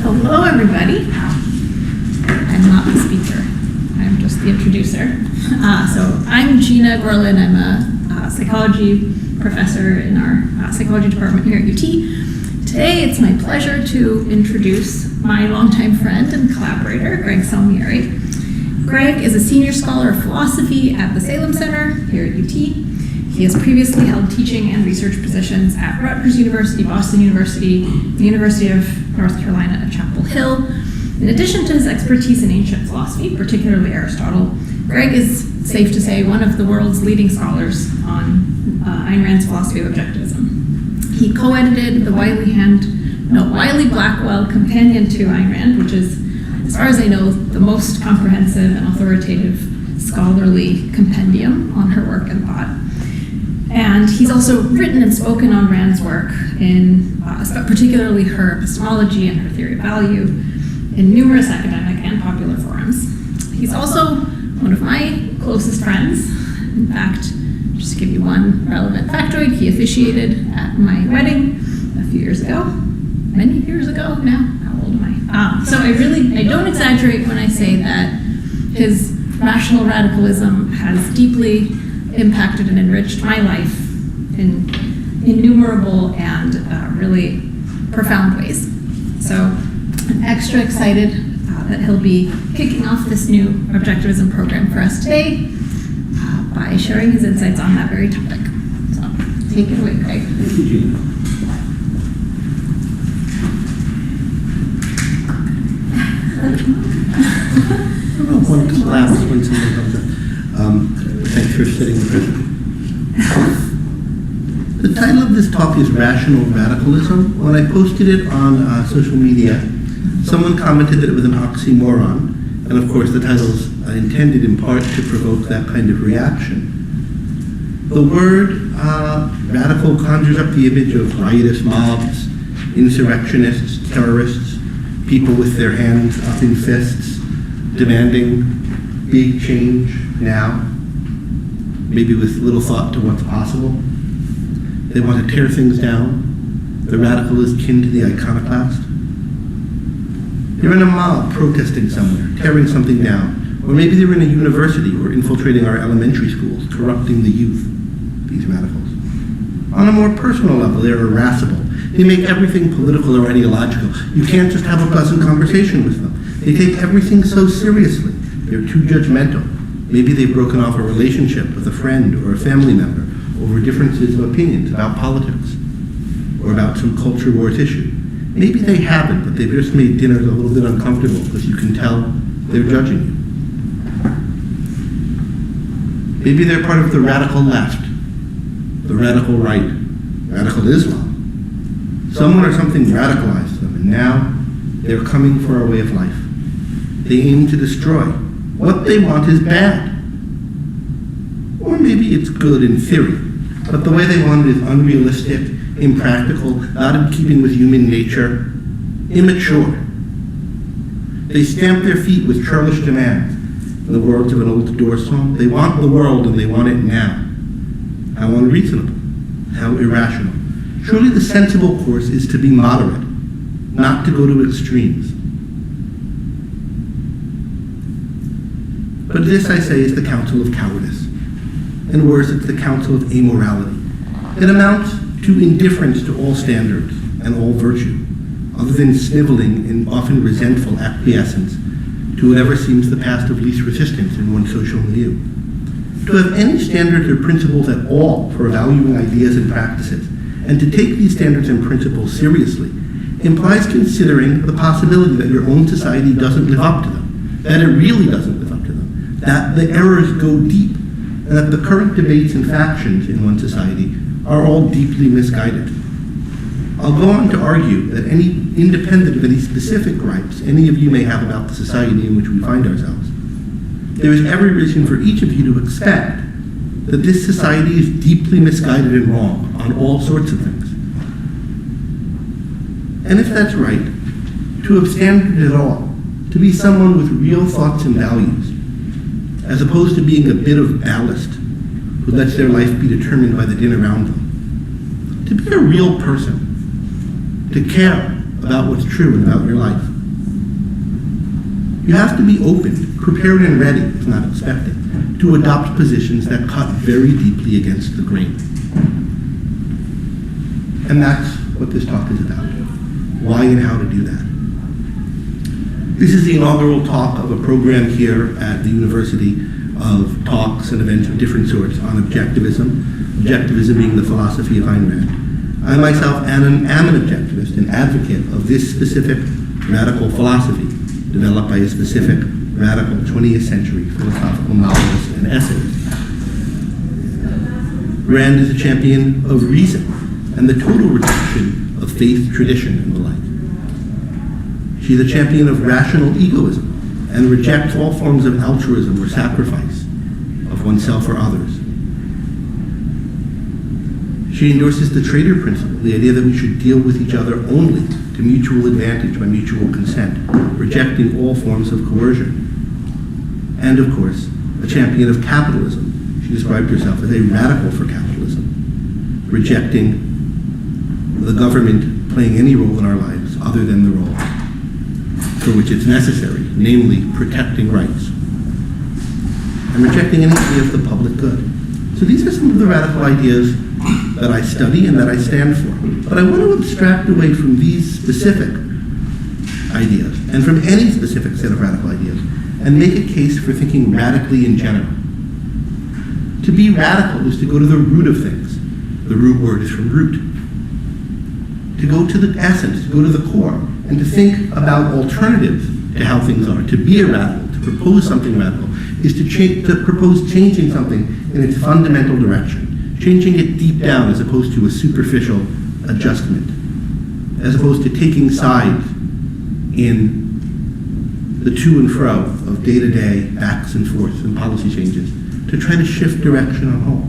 Hello, everybody. I'm not the speaker. I'm just the introducer. So I'm Gina Gorlin. I'm a psychology professor in our psychology department here at UT. Today, it's my pleasure to introduce my longtime friend and collaborator, Greg Salmieri. Greg is a senior scholar of philosophy at the Salem Center here at UT. He has previously held teaching and research positions at Rutgers University, Boston University, the University of North Carolina at Chapel Hill. In addition to his expertise in ancient philosophy, particularly Aristotle, Greg is, safe to say, one of the world's leading scholars on Ayn Rand's philosophy of objectivism. He co-edited the Wiley-Blackwell companion to Ayn Rand, which is, as far as I know, the most comprehensive and authoritative scholarly compendium on her work and thought. And he's also written and spoken on Rand's work, in particularly her epistemology and her theory of value, in numerous academic and popular forums. He's also one of my closest friends. In fact, just to give you one relevant factoid, he officiated at my wedding a few years ago. Many years ago now. How old am I? So I don't exaggerate when I say that his rational radicalism has deeply impacted and enriched my life in innumerable and really profound ways. So I'm extra excited that he'll be kicking off this new objectivism program for us today by sharing his insights on that very topic. So take it away, Greg. Thank you, Gina. One collapse when something comes up. Thanks for setting the precedent. The title of this talk is Rational Radicalism. When I posted it on social media, someone commented that it was an oxymoron, and of course the title's intended in part to provoke that kind of reaction. The word radical conjures up the image of riotous mobs, insurrectionists, terrorists, people with their hands up in fists, demanding big change now, maybe with little thought to what's possible. They want to tear things down. The radical is kin to the iconoclast. They're in a mob protesting somewhere, tearing something down. Or maybe they're in a university or infiltrating our elementary schools, corrupting the youth, these radicals. On a more personal level, they're irascible. They make everything political or ideological. You can't just have a pleasant conversation with them. They take everything so seriously. They're too judgmental. Maybe they've broken off a relationship with a friend or a family member over differences of opinions about politics or about some culture wars issue. Maybe they haven't, but they've just made dinners a little bit uncomfortable because you can tell they're judging you. Maybe they're part of the radical left, the radical right, radical Islam. Someone or something radicalized them, and now they're coming for our way of life. They aim to destroy. What they want is bad. Or maybe it's good in theory, but the way they want it is unrealistic, impractical, not in keeping with human nature, immature. They stamp their feet with churlish demands. In the words of an old Doors song, they want the world and they want it now. How unreasonable, how irrational. Surely the sensible course is to be moderate, not to go to extremes. But this, I say, is the counsel of cowardice. And worse, it's the counsel of amorality. It amounts to indifference to all standards and all virtue, other than sniveling and often resentful acquiescence to whatever seems the path of least resistance in one's social milieu. To have any standards or principles at all for valuing ideas and practices, and to take these standards and principles seriously, implies considering the possibility that your own society doesn't live up to them, that it really doesn't live up to them, that the errors go deep, and that the current debates and factions in one society are all deeply misguided. I'll go on to argue that independent of any specific gripes any of you may have about the society in which we find ourselves, there is every reason for each of you to expect that this society is deeply misguided and wrong on all sorts of things. And if that's right, to have standards at all, to be someone with real thoughts and values, as opposed to being a bit of ballast who lets their life be determined by the din around them. To be a real person, to care about what's true and about your life. You have to be open, prepared and ready, if not expected, to adopt positions that cut very deeply against the grain. And that's what this talk is about, why and how to do that. This is the inaugural talk of a program here at the University of talks and events of different sorts on objectivism, objectivism being the philosophy of Ayn Rand. I myself am an objectivist, an advocate of this specific radical philosophy developed by a specific radical 20th century philosophical novelist and essayist. Rand is a champion of reason and the total rejection of faith, tradition, and the like. She's a champion of rational egoism and rejects all forms of altruism or sacrifice of oneself or others. She endorses the trader principle, the idea that we should deal with each other only to mutual advantage by mutual consent, rejecting all forms of coercion. And of course, a champion of capitalism. She described herself as a radical for capitalism, rejecting the government playing any role in our lives other than the role for which it's necessary, namely protecting rights, and rejecting any idea of the public good. So these are some of the radical ideas that I study and that I stand for. But I want to abstract away from these specific ideas and from any specific set of radical ideas and make a case for thinking radically in general. To be radical is to go to the root of things. The root word is from root. To go to the essence, to go to the core, and to think about alternatives to how things are. To be a radical, to propose something radical, is to propose changing something in its fundamental direction, changing it deep down as opposed to a superficial adjustment, as opposed to taking sides in the to and fro of day-to-day backs and forths and policy changes, to try to shift direction on whole.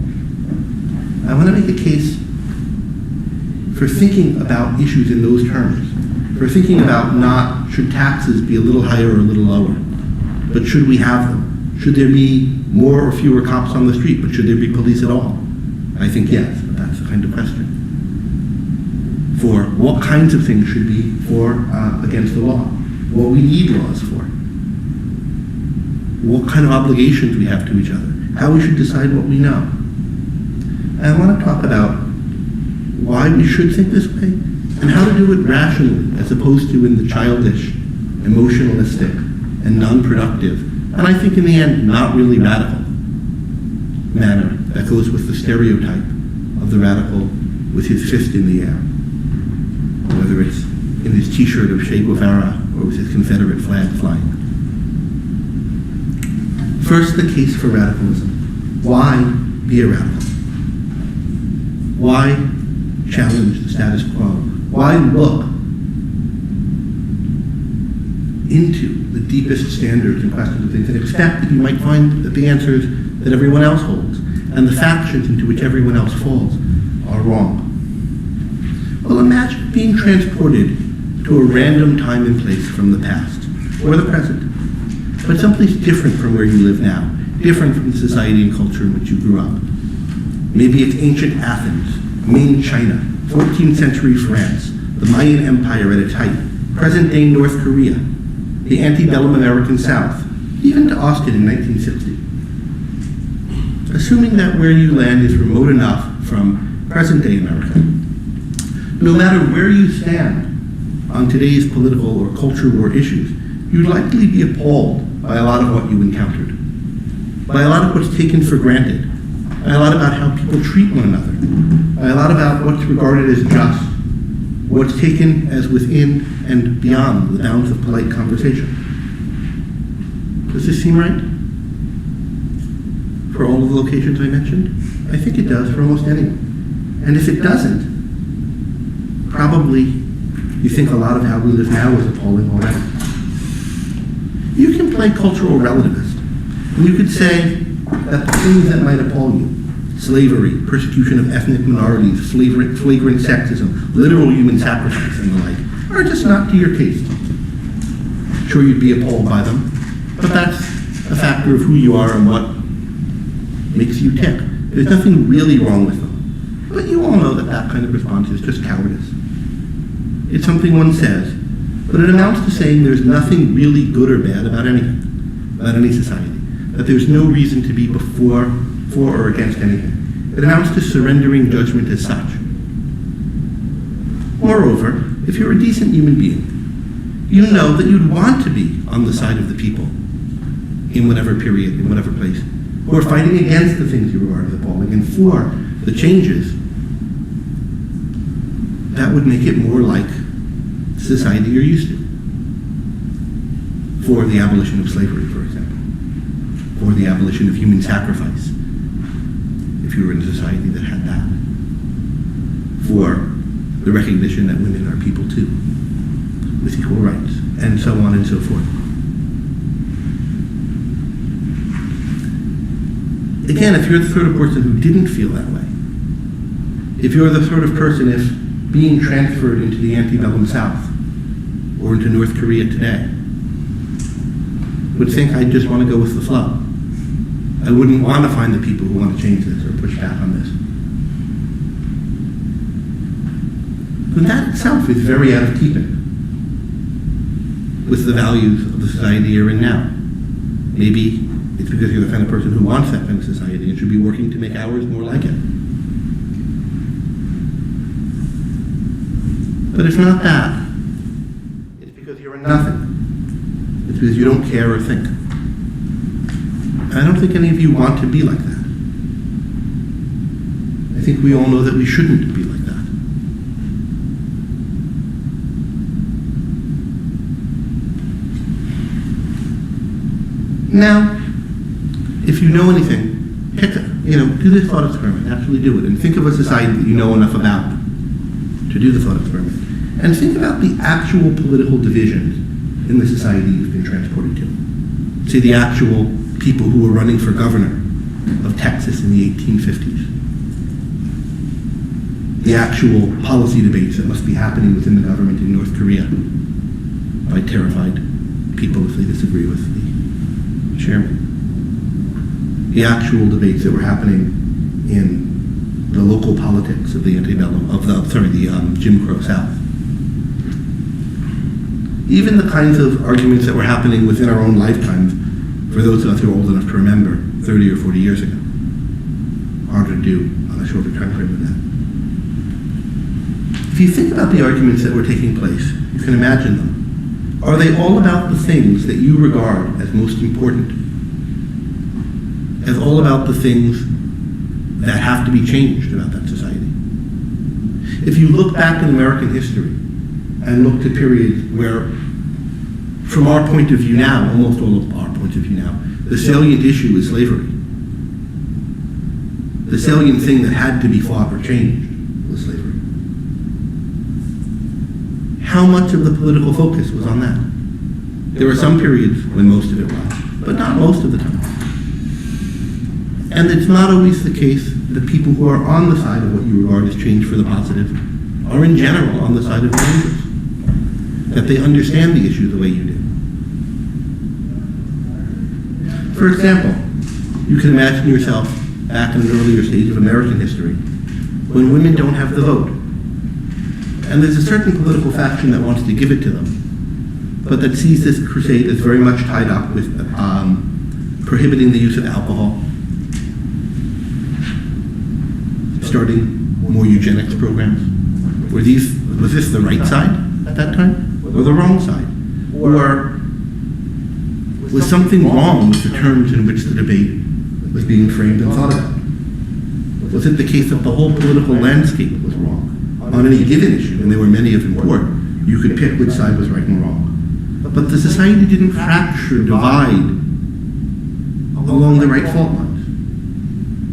I want to make a case for thinking about issues in those terms, for thinking about not should taxes be a little higher or a little lower, but should we have them? Should there be more or fewer cops on the street, but should there be police at all? I think yes, but that's the kind of question. For what kinds of things should be against the law? What we need laws for? What kind of obligations we have to each other? How we should decide what we know? And I want to talk about why we should think this way and how to do it rationally as opposed to in the childish, emotionalistic, and non-productive, and I think in the end, not really radical manner that goes with the stereotype of the radical with his fist in the air, whether it's in his t-shirt of Che Guevara or with his Confederate flag flying. First, the case for radicalism. Why be a radical? Why challenge the status quo? Why look into the deepest standards and questions of things and expect that you might find that the answers that everyone else holds and the factions into which everyone else falls are wrong? Well, imagine being transported to a random time and place from the past or the present, but someplace different from where you live now, different from the society and culture in which you grew up. Maybe it's ancient Athens, Ming China, 14th century France, the Mayan Empire at its height, present-day North Korea, the antebellum American South, even to Austin in 1960. Assuming that where you land is remote enough from present-day America, no matter where you stand on today's political or culture war issues, you'd likely be appalled by a lot of what you encountered, by a lot of what's taken for granted, by a lot about how people treat one another, by a lot about what's regarded as just, what's taken as within and beyond the bounds of polite conversation. Does this seem right? For all of the locations I mentioned? I think it does for almost anyone. And if it doesn't, probably you think a lot of how we live now is appalling already. You can play cultural relativist, and you could say that the things that might appall you, slavery, persecution of ethnic minorities, flagrant sexism, literal human sacrifice, and the like, are just not to your taste. Sure, you'd be appalled by them, but that's a factor of who you are and what makes you tick. There's nothing really wrong with them. But you all know that that kind of response is just cowardice. It's something one says But it amounts to saying there's nothing really good or bad about anything, about any society. That there's no reason to be for or against anything. It amounts to surrendering judgment as such. Moreover, if you're a decent human being, you know that you'd want to be on the side of the people in whatever period, in whatever place, who are fighting against the things you regard as appalling and for the changes. That would make it more like society you're used to. For the abolition of slavery, for example. Or the abolition of human sacrifice, if you were in a society that had that. For the recognition that women are people too, with equal rights, and so on and so forth. Again, if you're the sort of person who didn't feel that way, if you're the sort of person, if being transferred into the antebellum South, or into North Korea today, would think I just want to go with the flow. I wouldn't want to find the people who want to change this or push back on this. But that itself is very out of keeping with the values of the society you're in now. Maybe it's because you're the kind of person who wants that kind of society and should be working to make ours more like it. But it's not that. It's because you're a nothing. It's because you don't care or think. I don't think any of you want to be like that. I think we all know that we shouldn't be like that. Now, if you know anything, do this thought experiment, actually do it, and think of a society that you know enough about to do the thought experiment. And think about the actual political divisions in the society you've been transported to. See, the actual people who were running for governor of Texas in the 1850s. The actual policy debates that must be happening within the government in North Korea by terrified people if they disagree with the chairman. The actual debates that were happening in the local politics of the antebellum, the Jim Crow South. Even the kinds of arguments that were happening within our own lifetimes, for those of us who are old enough to remember 30 or 40 years ago. Harder to do on a shorter time frame than that. If you think about the arguments that were taking place, you can imagine them. Are they all about the things that you regard as most important? As all about the things that have to be changed about that society? If you look back in American history and look to periods where, from our point of view now, almost all of our point of view now, the salient issue is slavery. The salient thing that had to be fought or changed was slavery. How much of the political focus was on that? There were some periods when most of it was, but not most of the time. And it's not always the case that people who are on the side of what you regard as change for the positive are in general on the side of the dangerous. That they understand the issue the way you do. For example, you can imagine yourself back in an earlier stage of American history when women don't have the vote. And there's a certain political faction that wants to give it to them, but that sees this crusade as very much tied up with prohibiting the use of alcohol, starting more eugenics programs. Was this the right side at that time, or the wrong side? Or was something wrong with the terms in which the debate was being framed and thought about? Was it the case that the whole political landscape was wrong? On any given issue, and there were many of them were, you could pick which side was right and wrong. But the society didn't fracture, divide along the right fault lines.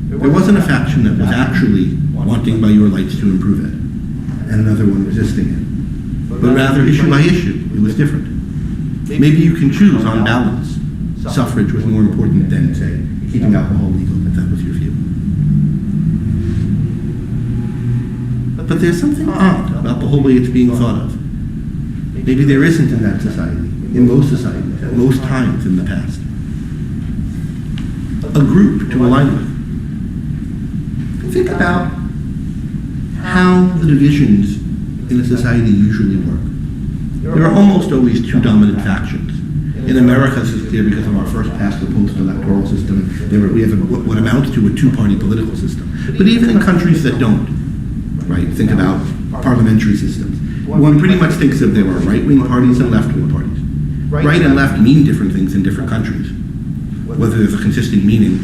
There wasn't a faction that was actually wanting by your lights to improve it, and another one resisting it. But rather, issue by issue, it was different. Maybe you can choose, on balance, suffrage was more important than, say, keeping alcohol legal, if that was your view. But there's something odd about the whole way it's being thought of. Maybe there isn't in that society, in most societies, at most times in the past. A group to align with. Think about how the divisions in a society usually work. there are almost always two dominant factions. In America, this is clear because of our first past the post-electoral system. We have what amounts to a two-party political system. But even in countries that don't, right, think about parliamentary systems. One pretty much thinks of there are right-wing parties and left-wing parties. Right and left mean different things in different countries. Whether there's a consistent meaning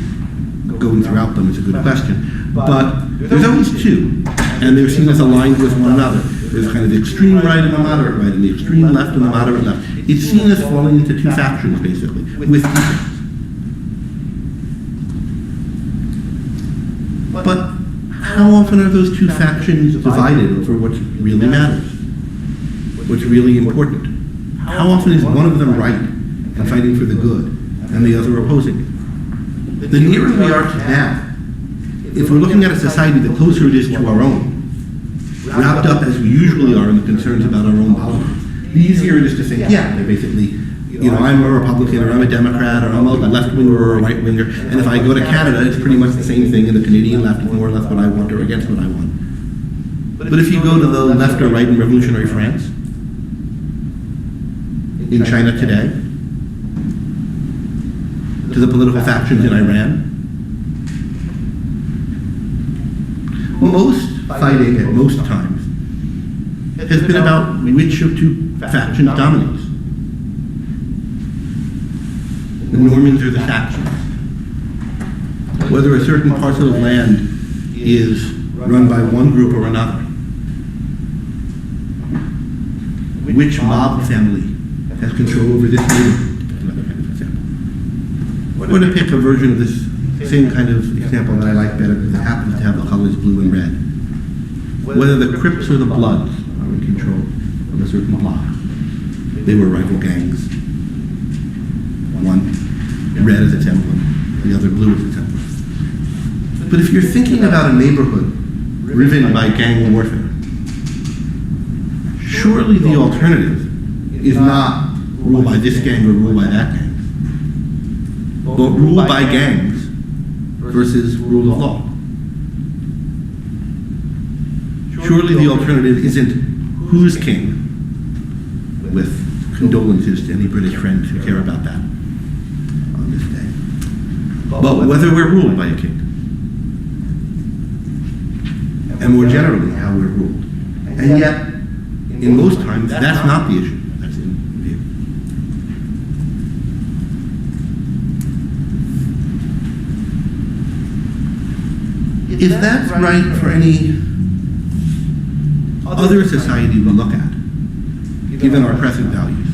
going throughout them is a good question. But there's always two, and they're seen as aligned with one another. There's kind of the extreme right and the moderate right, and the extreme left and the moderate left. It's seen as falling into two factions, basically, with difference. But how often are those two factions divided over what really matters? What's really important? How often is one of them right and fighting for the good, and the other opposing it? The nearer we are to that, if we're looking at a society, the closer it is to our own, wrapped up as we usually are in the concerns about our own politics. The easier it is to think, yeah, they're basically, I'm a Republican, or I'm a Democrat, or I'm a left-winger or a right-winger, and if I go to Canada, it's pretty much the same thing, and the Canadian left is more or less what I want or against what I want. But if you go to the left or right in revolutionary France, in China today, to the political factions in Iran, most fighting at most times has been about which of two factions dominates. The Normans or the Saxons. Whether a certain parcel of land is run by one group or another. Which mob family has control over this neighborhood, another kind of example. I'm going to pick a version of this same kind of example that I like better because it happens to have the colors blue and red. Whether the Crips or the Bloods are in control of a certain block. They were rival gangs. One red as its emblem, the other blue as its emblem. But if you're thinking about a neighborhood riven by gang warfare, surely the alternative is not rule by this gang or rule by that gang, but rule by gangs versus rule of law. Surely the alternative isn't who's king, with condolences to any British friends who care about that on this day, but whether we're ruled by a king, and more generally how we're ruled. And yet, in most times, that's not the issue that's in view. If that's right for any other society we look at, given our present values,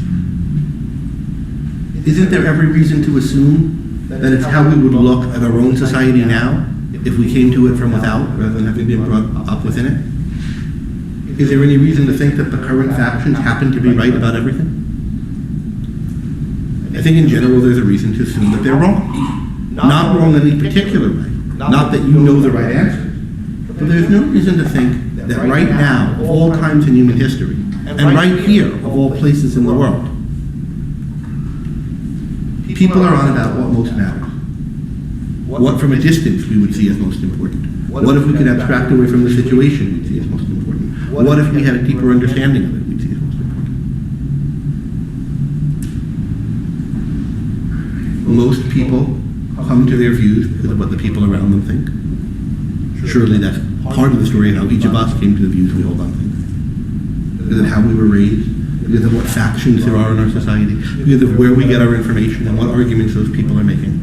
isn't there every reason to assume that it's how we would look at our own society now if we came to it from without rather than having been brought up within it? Is there any reason to think that the current factions happen to be right about everything? I think in general there's a reason to assume that they're wrong. Not wrong in any particular way. Not that you know the right answer. But there's no reason to think that right now, of all times in human history, and right here, of all places in the world, people are on about what most matters. What from a distance we would see as most important. What if we could abstract away from the situation we'd see as most important? What if we had a deeper understanding of it we'd see as most important? Most people come to their views because of what the people around them think. Surely that's part of the story of how each of us came to the views we hold on to. Because of how we were raised, because of what factions there are in our society, because of where we get our information and what arguments those people are making.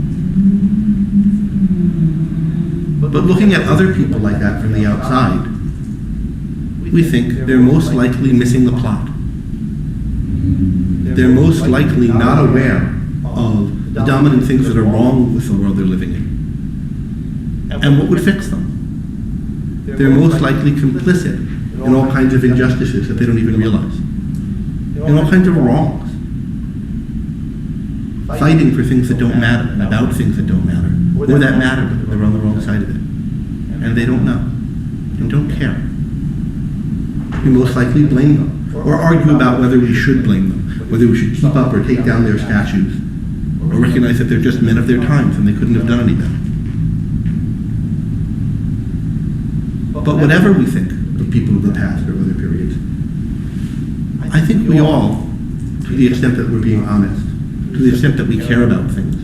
But looking at other people like that from the outside, we think they're most likely missing the plot. They're most likely not aware of the dominant things that are wrong with the world they're living in, and what would fix them. They're most likely complicit in all kinds of injustices that they don't even realize, in all kinds of wrongs, fighting for things that don't matter, and about things that don't matter, or that matter, but they're on the wrong side of it. And they don't know, and don't care. We most likely blame them, or argue about whether we should blame them, whether we should keep up or take down their statues, or recognize that they're just men of their times and they couldn't have done any better. But whatever we think of people of the past or other periods, I think we all, to the extent that we're being honest, to the extent that we care about things,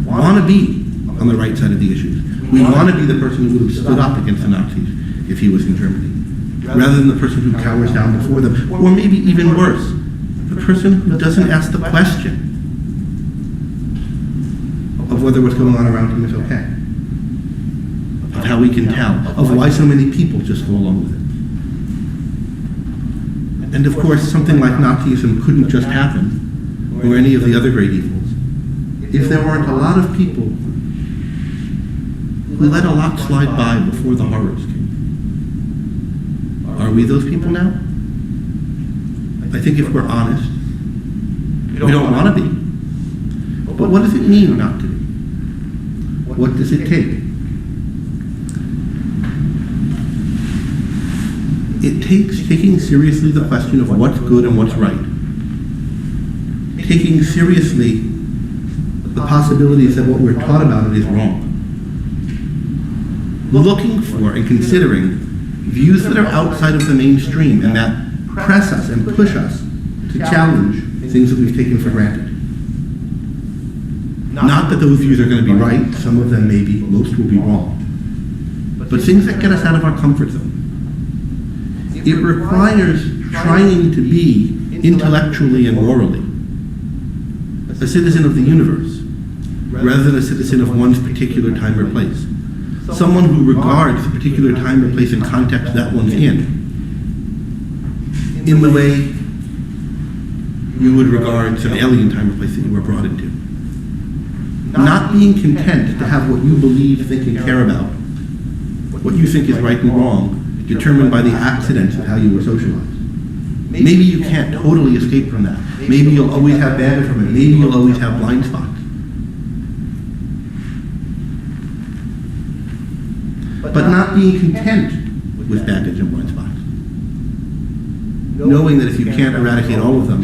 want to be on the right side of the issues. We want to be the person who would have stood up against the Nazis if he was in Germany, rather than the person who cowers down before them, or maybe even worse, the person who doesn't ask the question of whether what's going on around him is okay, of how we can tell, of why so many people just go along with it. And of course, something like Nazism couldn't just happen, or any of the other great evils, if there weren't a lot of people who let a lot slide by before the horrors came. Are we those people now? I think if we're honest, we don't want to be. But what does it mean not to be? What does it take? It takes taking seriously the question of what's good and what's right. Taking seriously the possibilities that what we're taught about it is wrong. Looking for and considering views that are outside of the mainstream and that press us and push us to challenge things that we've taken for granted. Not that those views are going to be right, some of them maybe, most will be wrong. But things that get us out of our comfort zone. It requires trying to be intellectually and morally a citizen of the universe, rather than a citizen of one's particular time or place. Someone who regards the particular time or place and context that one's in the way you would regard some alien time or place that you were brought into. Not being content to have what you believe, think, and care about, what you think is right and wrong, determined by the accidents of how you were socialized. Maybe you can't totally escape from that. Maybe you'll always have baggage from it. Maybe you'll always have blind spots. But not being content with baggage and blind spots. Knowing that if you can't eradicate all of them,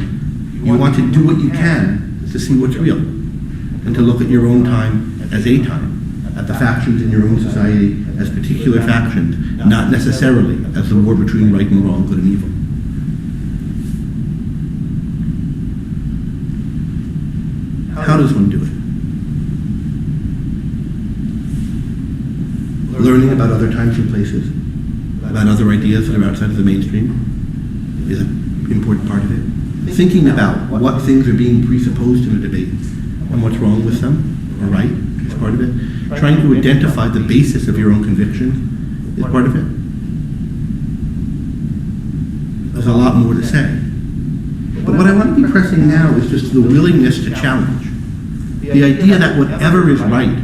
you want to do what you can to see what's real, and to look at your own time as a time, at the factions in your own society as particular factions, not necessarily as the war between right and wrong, good and evil. How does one do it? Learning about other times and places, about other ideas that are outside of the mainstream is an important part of it. Thinking about what things are being presupposed in a debate and what's wrong with them, or right, is part of it. Trying to identify the basis of your own conviction is part of it. There's a lot more to say. But what I want to be pressing now is just the willingness to challenge. The idea that whatever is right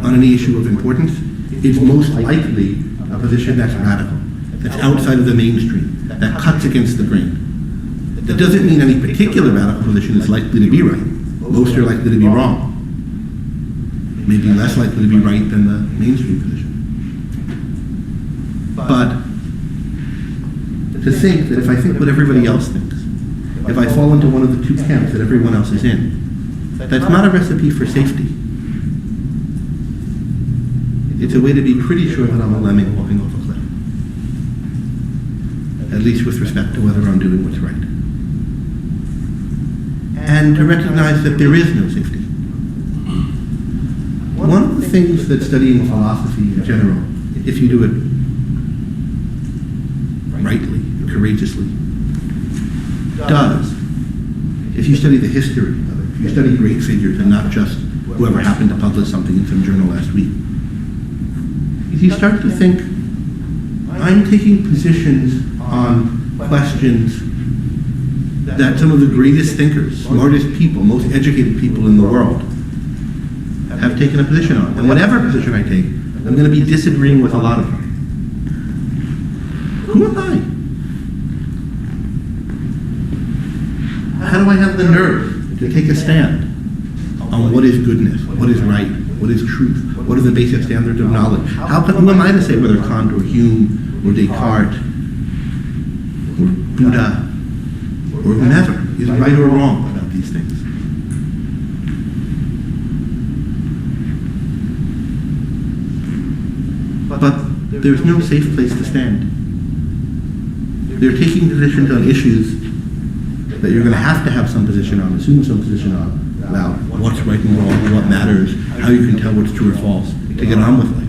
on any issue of importance is most likely a position that's radical, that's outside of the mainstream, that cuts against the grain. That doesn't mean any particular radical position is likely to be right. Most are likely to be wrong. Maybe less likely to be right than the mainstream position. But to think that if I think what everybody else thinks, if I fall into one of the two camps that everyone else is in, that's not a recipe for safety. It's a way to be pretty sure that I'm a lemming walking off a cliff. At least with respect to whether I'm doing what's right. And to recognize that there is no safety. One of the things that studying philosophy in general, if you do it rightly, courageously, does, if you study the history of it, if you study great figures and not just whoever happened to publish something in some journal last week, if you start to think, I'm taking positions on questions that some of the greatest thinkers, smartest people, most educated people in the world have taken a position on. And whatever position I take, I'm going to be disagreeing with a lot of them. Who am I? How do I have the nerve to take a stand on what is goodness, what is right, what is truth, what are the basic standards of knowledge? Who am I to say whether Kant or Hume or Descartes or Buddha or whomever is right or wrong about these things? But there's no safe place to stand. They're taking positions on issues that you're going to have some position on, assume some position on, about what's right and wrong, what matters, how you can tell what's true or false, to get on with life.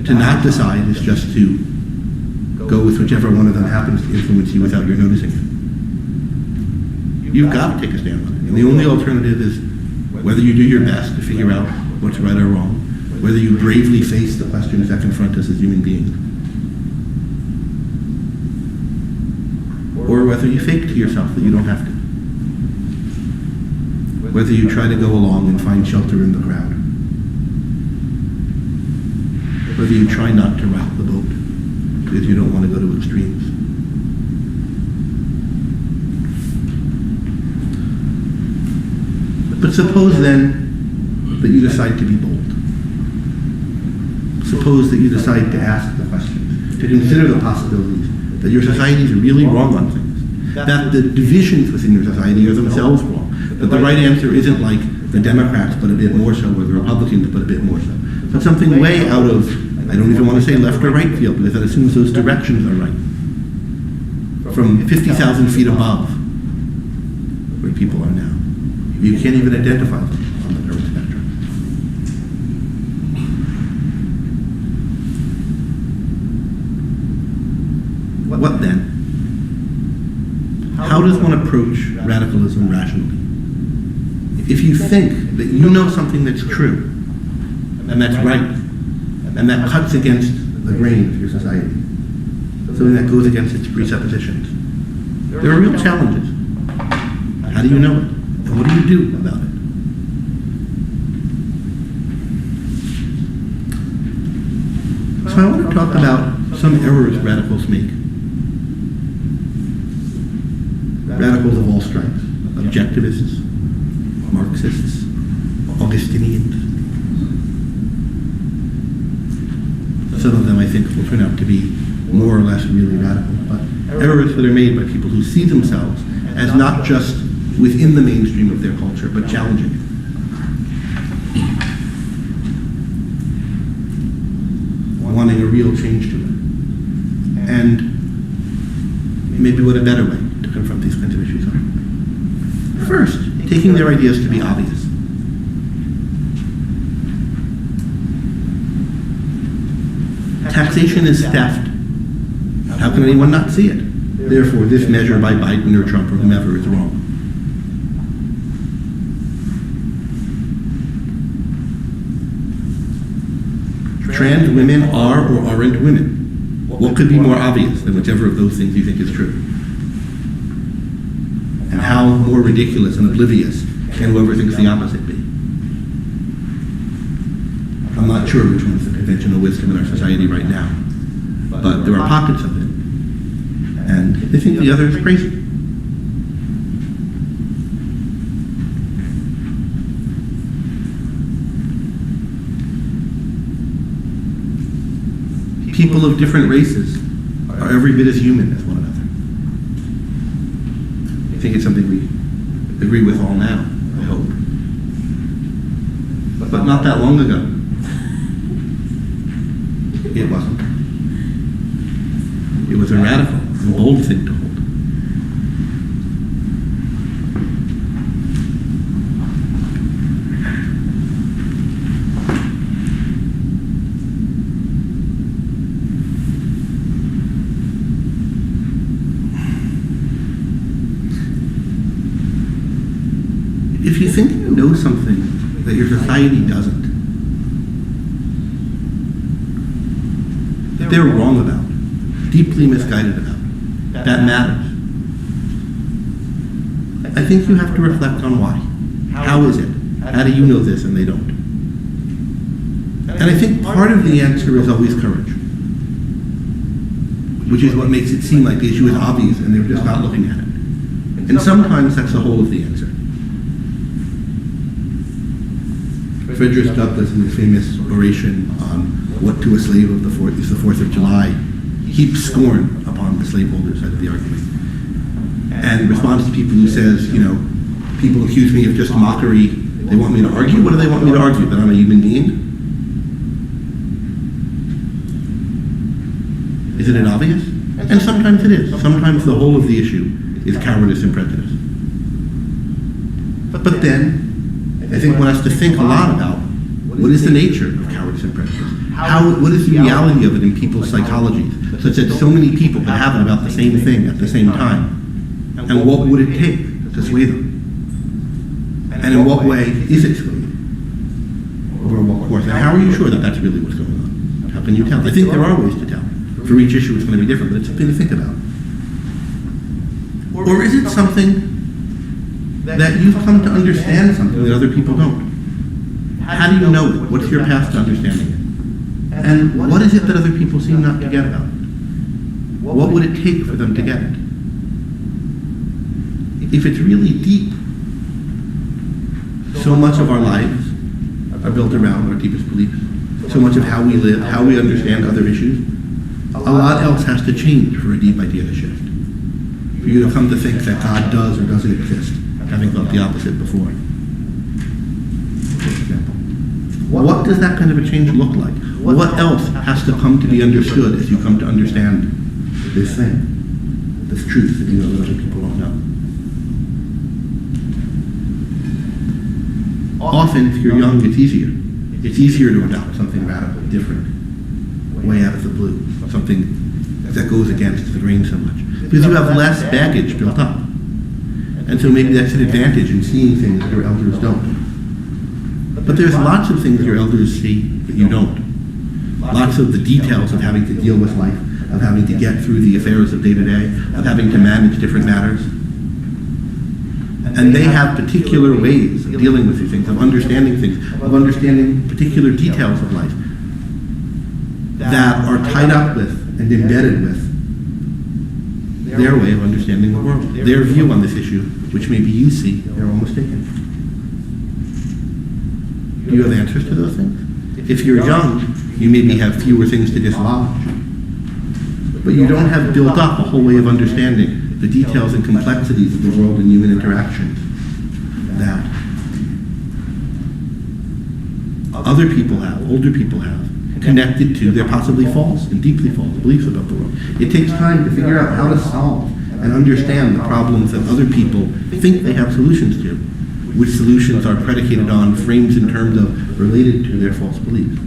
To not decide is just to go with whichever one of them happens to influence you without your noticing it. You've got to take a stand on it. And the only alternative is whether you do your best to figure out what's right or wrong, whether you bravely face the questions that confront us as human beings, or whether you fake to yourself that you don't have to. Whether you try to go along and find shelter in the crowd. Whether you try not to rock the boat because you don't want to go to extremes. But suppose then that you decide to be bold. Suppose that you decide to ask the questions, to consider the possibilities, that your society is really wrong on things, that the divisions within your society are themselves wrong, that the right answer isn't like the Democrats but a bit more so, or the Republicans but a bit more so, but something way out of, I don't even want to say left or right field, because that assumes those directions are right, from 50,000 feet above where people are now. You can't even identify them on the current spectrum. What then? How does one approach radicalism rationally? If you think that you know something that's true, and that's right, and that cuts against the grain of your society, something that goes against its presuppositions, there are real challenges. How do you know it? And what do you do about it? So I want to talk about some errors radicals make. Radicals of all stripes. Objectivists, Marxists, Augustinians. Some of them I think will turn out to be more or less really radical, but errors that are made by people who see themselves as not just within the mainstream of their culture, but challenging it. Wanting a real change to it. And maybe what a better way to confront these kinds of issues are. First, taking their ideas to be obvious. Taxation is theft. How can anyone not see it? Therefore, this measure by Biden or Trump or whomever is wrong. Trans women are or aren't women. What could be more obvious than whichever of those things you think is true? And how more ridiculous and oblivious can whoever thinks the opposite be? I'm not sure which one is the conventional wisdom in our society right now, but there are pockets of it, and they think the other is crazy. People of different races are every bit as human as one another. I think it's something we agree with all now, I hope. But not that long ago, it wasn't. It was a radical and bold thing to hold. If you think you know something that your society doesn't, they're wrong about, deeply misguided about, that matters. I think you have to reflect on why. How is it? How do you know this and they don't? And I think part of the answer is always courage, which is what makes it seem like the issue is obvious and they're just not looking at it. And sometimes that's the whole of the answer. Frederick Douglass, in his famous oration on what to a slave of the 4th is the 4th of July, heaps scorn upon the slaveholder side of the argument. And responds to people who says, you know, people accuse me of just mockery. They want me to argue? What do they want me to argue? That I'm a human being? Isn't it obvious? And sometimes it is. Sometimes the whole of the issue is cowardice and prejudice. But then, I think one has to think a lot about what is the nature of cowardice and prejudice? What is the reality of it in people's psychologies, such that so many people can have about the same thing at the same time? And what would it take to sway them? And in what way is it swayed? Over what course? And how are you sure that that's really what's going on? How can you tell? I think there are ways to tell. For each issue it's going to be different, but it's something to think about. Or is it something that you've come to understand something that other people don't? How do you know it? What's your path to understanding it? And what is it that other people seem not to get about it? What would it take for them to get it? If it's really deep, so much of our lives are built around our deepest beliefs. So much of how we live, how we understand other issues, a lot else has to change for a deep idea to shift. For you to come to think that God does or doesn't exist, having thought the opposite before. For example. What does that kind of a change look like? What else has to come to be understood as you come to understand this thing, this truth that you know that other people don't know? Often, if you're young, it's easier. It's easier to adopt something radically different, way out of the blue, something that goes against the grain so much. Because you have less baggage built up. And so maybe that's an advantage in seeing things that your elders don't. But there's lots of things your elders see that you don't. Lots of the details of having to deal with life, of having to get through the affairs of day to day, of having to manage different matters. And they have particular ways of dealing with these things, of understanding things, of understanding particular details of life that are tied up with and embedded with their way of understanding the world, their view on this issue, which maybe you see they're all mistaken. Do you have answers to those things? If you're young, you maybe have fewer things to dislodge. But you don't have built up a whole way of understanding the details and complexities of the world and human interactions that other people have, older people have, connected to their possibly false and deeply false beliefs about the world. It takes time to figure out how to solve and understand the problems that other people think they have solutions to, which solutions are predicated on frames in terms of related to their false beliefs.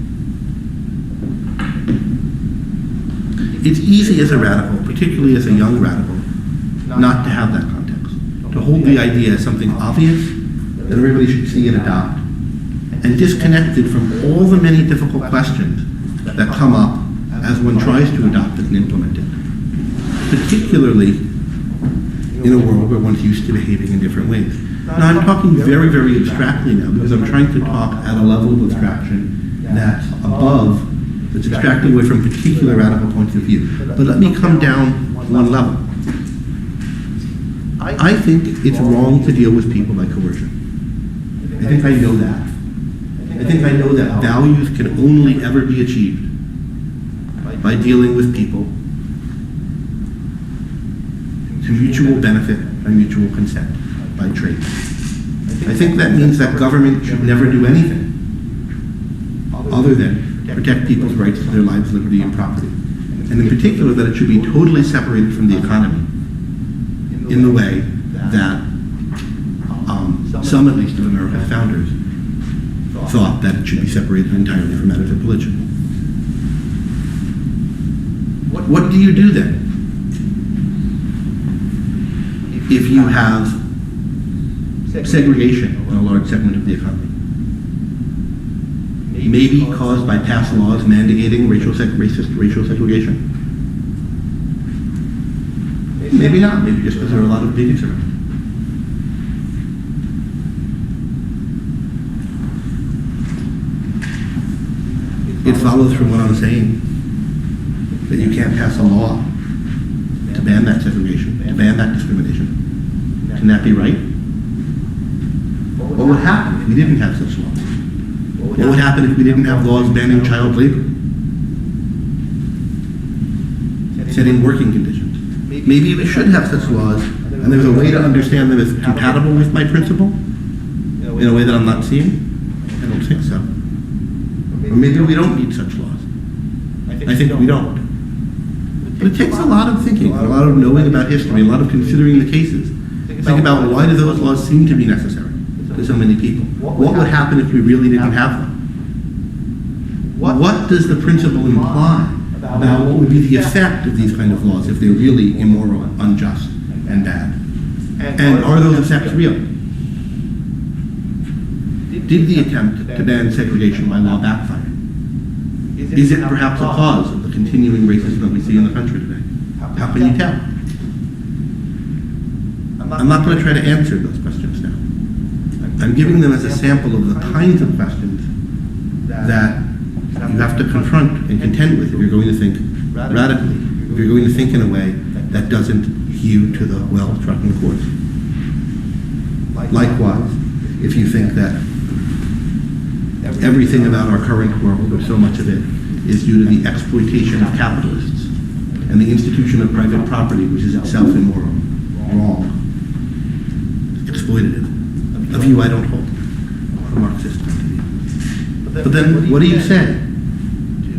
It's easy as a radical, particularly as a young radical, not to have that context, to hold the idea as something obvious that everybody should see and adopt, and disconnected from all the many difficult questions that come up as one tries to adopt it and implement it, particularly in a world where one's used to behaving in different ways. Now, I'm talking very, very abstractly now, because I'm trying to talk at a level of abstraction that's above, that's abstracting away from particular radical points of view. But let me come down one level. I think it's wrong to deal with people by coercion. I think I know that. I think I know that values can only ever be achieved by dealing with people to mutual benefit and mutual consent, by trade. I think that means that government should never do anything other than protect people's rights to their lives, liberty, and property. And in particular, that it should be totally separated from the economy in the way that some, at least, of America's founders thought that it should be separated entirely from matters of religion. What do you do then if you have segregation in a large segment of the economy? Maybe caused by past laws mandating racist racial segregation. Maybe not. Maybe just because there are a lot of bigots around. It follows from what I'm saying that you can't pass a law to ban that segregation, to ban that discrimination. Can that be right? What would happen if we didn't have such laws? What would happen if we didn't have laws banning child labor? Setting working conditions. Maybe we should have such laws, and there's a way to understand them as compatible with my principle, in a way that I'm not seeing? I don't think so. Or maybe we don't need such laws. I think we don't. But it takes a lot of thinking, a lot of knowing about history, a lot of considering the cases. Think about why do those laws seem to be necessary to so many people? What would happen if we really didn't have them? What does the principle imply about what would be the effect of these kind of laws if they're really immoral, unjust, and bad? And are those effects real? Did the attempt to ban segregation by law backfire? Is it perhaps a cause of the continuing racism that we see in the country today? How can you tell? I'm not going to try to answer those questions now. I'm giving them as a sample of the kinds of questions that you have to confront and contend with if you're going to think radically, if you're going to think in a way that doesn't hew to the well-trodden course. Likewise, if you think that everything about our current world, or so much of it, is due to the exploitation of capitalists and the institution of private property, which is itself immoral, wrong, exploitative, a view I don't hold, a Marxist view. But then what do you say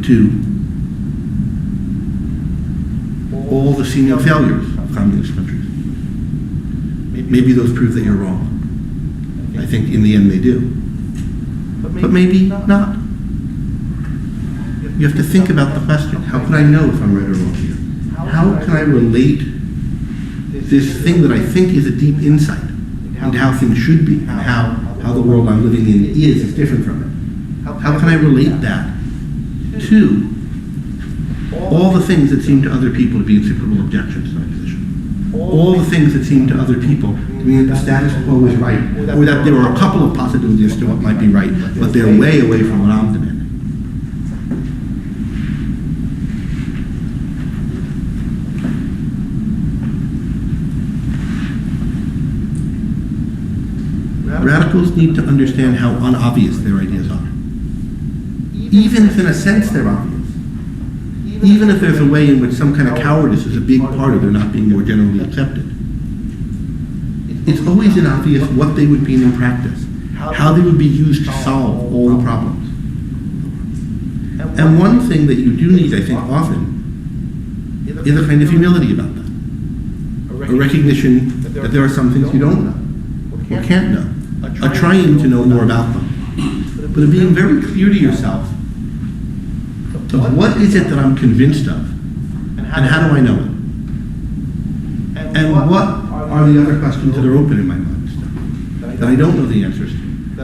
to all the seeming failures of communist countries? Maybe those prove that you're wrong. I think in the end they do. But maybe not. You have to think about the question. How can I know if I'm right or wrong here? How can I relate this thing that I think is a deep insight into how things should be and how the world I'm living in is different from it? How can I relate that to all the things that seem to other people to be insuperable objections to my position? All the things that seem to other people to mean that the status quo is right, or that there are a couple of possibilities to what might be right, but they're way away from what I'm demanding. Radicals need to understand how unobvious their ideas are. Even if in a sense they're obvious. Even if there's a way in which some kind of cowardice is a big part of their not being more generally accepted. It's always inobvious what they would mean in practice, how they would be used to solve all the problems. And one thing that you do need, I think, often, is a kind of humility about that. A recognition that there are some things you don't know, or can't know, a trying to know more about them, but of being very clear to yourself of what is it that I'm convinced of, and how do I know it? And what are the other questions that are open in my mind still, that I don't know the answers to,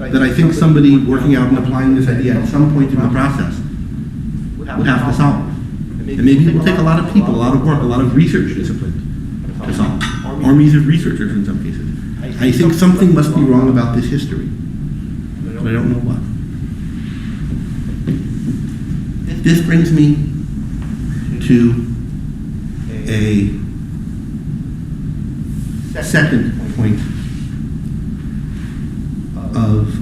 that I think somebody working out and applying this idea at some point in the process would have to solve. And maybe it will take a lot of people, a lot of work, a lot of research disciplines to solve. Armies of researchers in some cases. I think something must be wrong about this history, but I don't know what. This brings me to a second point of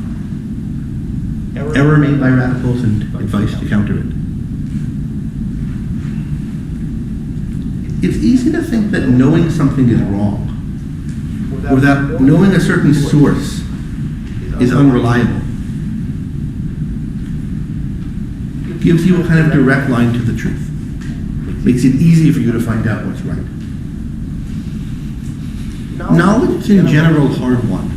error made by radicals and advice to counter it. It's easy to think that knowing something is wrong, or that knowing a certain source is unreliable. It gives you a kind of direct line to the truth. Makes it easy for you to find out what's right. Knowledge is in general hard won.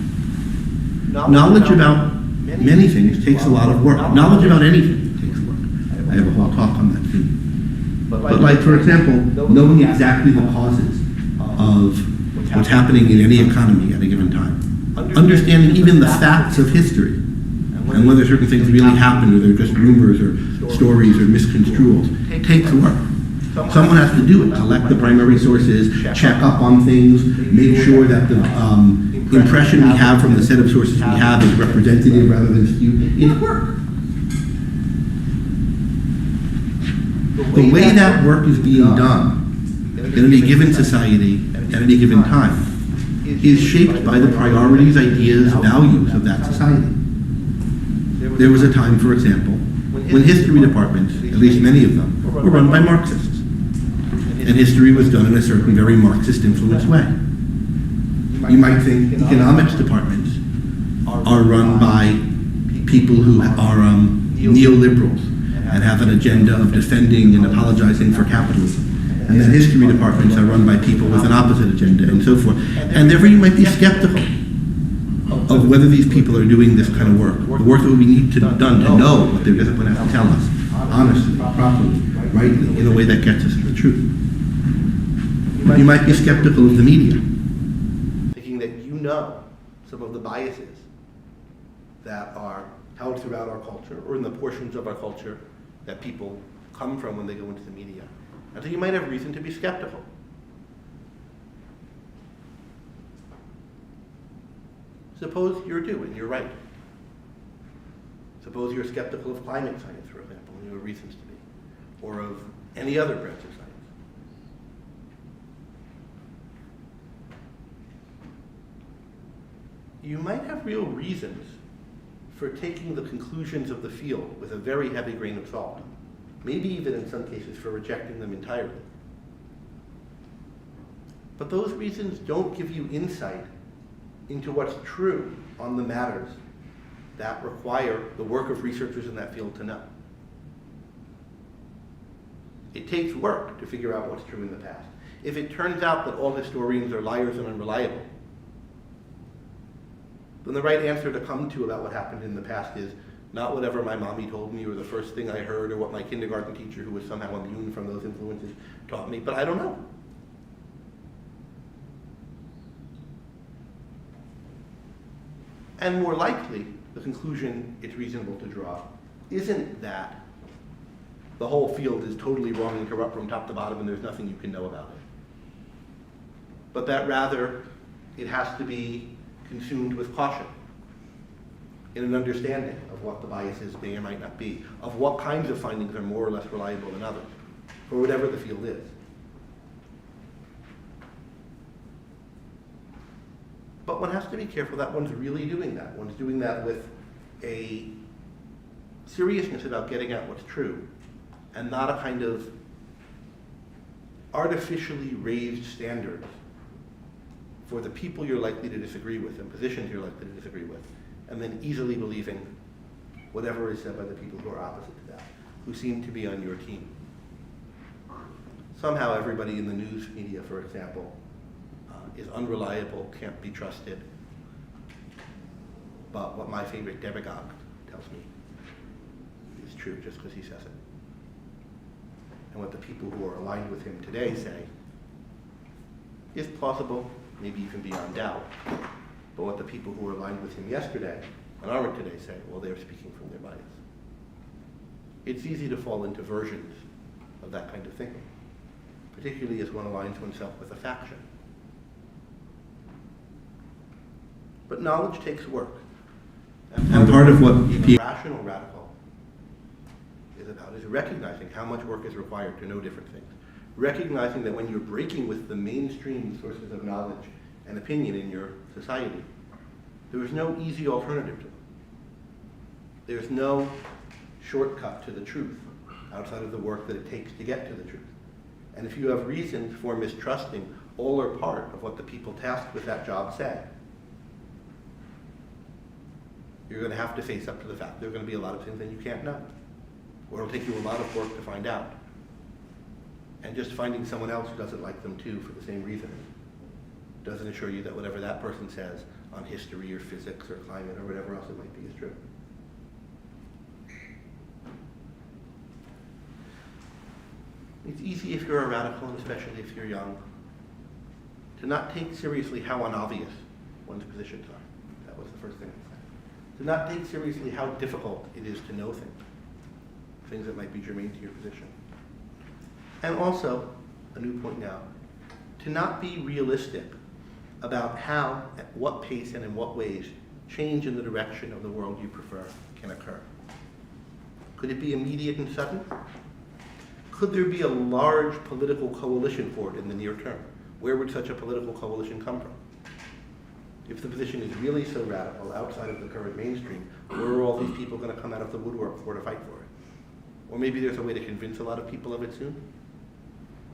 Knowledge about many things takes a lot of work. Knowledge about anything takes work. I have a whole talk on that too. But like, for example, knowing exactly the causes of what's happening in any economy at a given time. Understanding even the facts of history and whether certain things really happened or they're just rumors or stories or misconstruals takes work. Someone has to do it, collect the primary sources, check up on things, make sure that the impression we have from the set of sources we have is representative rather than skewed. It's work. The way that work is being done in any given society at any given time is shaped by the priorities, ideas, values of that society. There was a time, for example, when history departments, at least many of them, were run by Marxists. And history was done in a certain very Marxist-influenced way. You might think economics departments are run by people who are neoliberals and have an agenda of defending and apologizing for capitalism and that history departments are run by people with an opposite agenda and so forth. And therefore you might be skeptical of whether these people are doing this kind of work, the work that we need to done to know what they're going to have to tell us, honestly, properly, rightly, in a way that gets us to the truth. You might be skeptical of the media, thinking that you know some of the biases that are held throughout our culture, or in the portions of our culture that people come from when they go into the media. And so you might have reason to be skeptical. Suppose you're due and you're right. Suppose you're skeptical of climate science, for example, and you have reasons to be, or of any other branch of science. You might have real reasons for taking the conclusions of the field with a very heavy grain of salt, maybe even in some cases for rejecting them entirely. But those reasons don't give you insight into what's true on the matters that require the work of researchers in that field to know. It takes work to figure out what's true in the past. If it turns out that all historians are liars and unreliable, then the right answer to come to about what happened in the past is not whatever my mommy told me or the first thing I heard or what my kindergarten teacher, who was somehow immune from those influences, taught me, but I don't know. And more likely, the conclusion it's reasonable to draw isn't that the whole field is totally wrong and corrupt from top to bottom and there's nothing you can know about it, but that rather it has to be consumed with caution in an understanding of what the biases may or might not be, of what kinds of findings are more or less reliable than others, for whatever the field is. But one has to be careful that one's really doing that. One's doing that with a seriousness about getting at what's true, and not a kind of artificially raised standards for the people you're likely to disagree with and positions you're likely to disagree with, and then easily believing whatever is said by the people who are opposite to that, who seem to be on your team. Somehow everybody in the news media, for example, is unreliable, can't be trusted, but what my favorite demagogue tells me is true just because he says it. And what the people who are aligned with him today say is plausible, maybe even beyond doubt. But what the people who were aligned with him yesterday and aren't today say, well, they're speaking from their bias. It's easy to fall into versions of that kind of thinking, particularly as one aligns oneself with a faction. But knowledge takes work. And part of what being rational radical is about is recognizing how much work is required to know different things. Recognizing that when you're breaking with the mainstream sources of knowledge and opinion in your society, there is no easy alternative to them. There's no shortcut to the truth outside of the work that it takes to get to the truth. And if you have reasons for mistrusting all or part of what the people tasked with that job say, you're going to have to face up to the fact there are going to be a lot of things that you can't know, or it'll take you a lot of work to find out. And just finding someone else who doesn't like them too for the same reason doesn't assure you that whatever that person says on history or physics or climate or whatever else it might be is true. It's easy if you're a radical, and especially if you're young, to not take seriously how unobvious one's positions are. That was the first thing I said. To not take seriously how difficult it is to know things that might be germane to your position. And also, a new point now, to not be realistic about how, at what pace, and in what ways change in the direction of the world you prefer can occur. Could it be immediate and sudden? Could there be a large political coalition for it in the near term? Where would such a political coalition come from? If the position is really so radical outside of the current mainstream, where are all these people going to come out of the woodwork for to fight for it? Or maybe there's a way to convince a lot of people of it soon?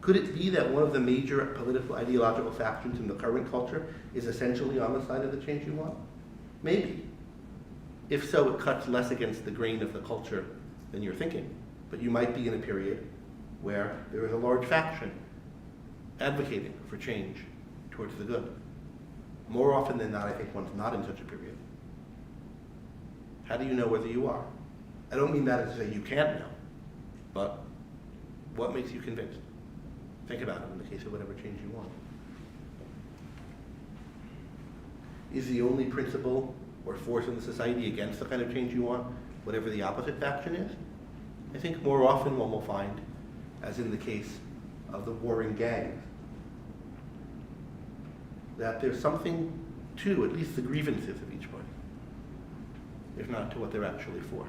Could it be that one of the major political ideological factions in the current culture is essentially on the side of the change you want? Maybe. If so, it cuts less against the grain of the culture than you're thinking. But you might be in a period where there is a large faction advocating for change towards the good. More often than not, I think one's not in such a period. How do you know whether you are? I don't mean that as to say you can't know, but what makes you convinced? Think about it in the case of whatever change you want. Is the only principle or force in the society against the kind of change you want whatever the opposite faction is? I think more often one will find, as in the case of the warring gangs, that there's something to at least the grievances of each party, if not to what they're actually for.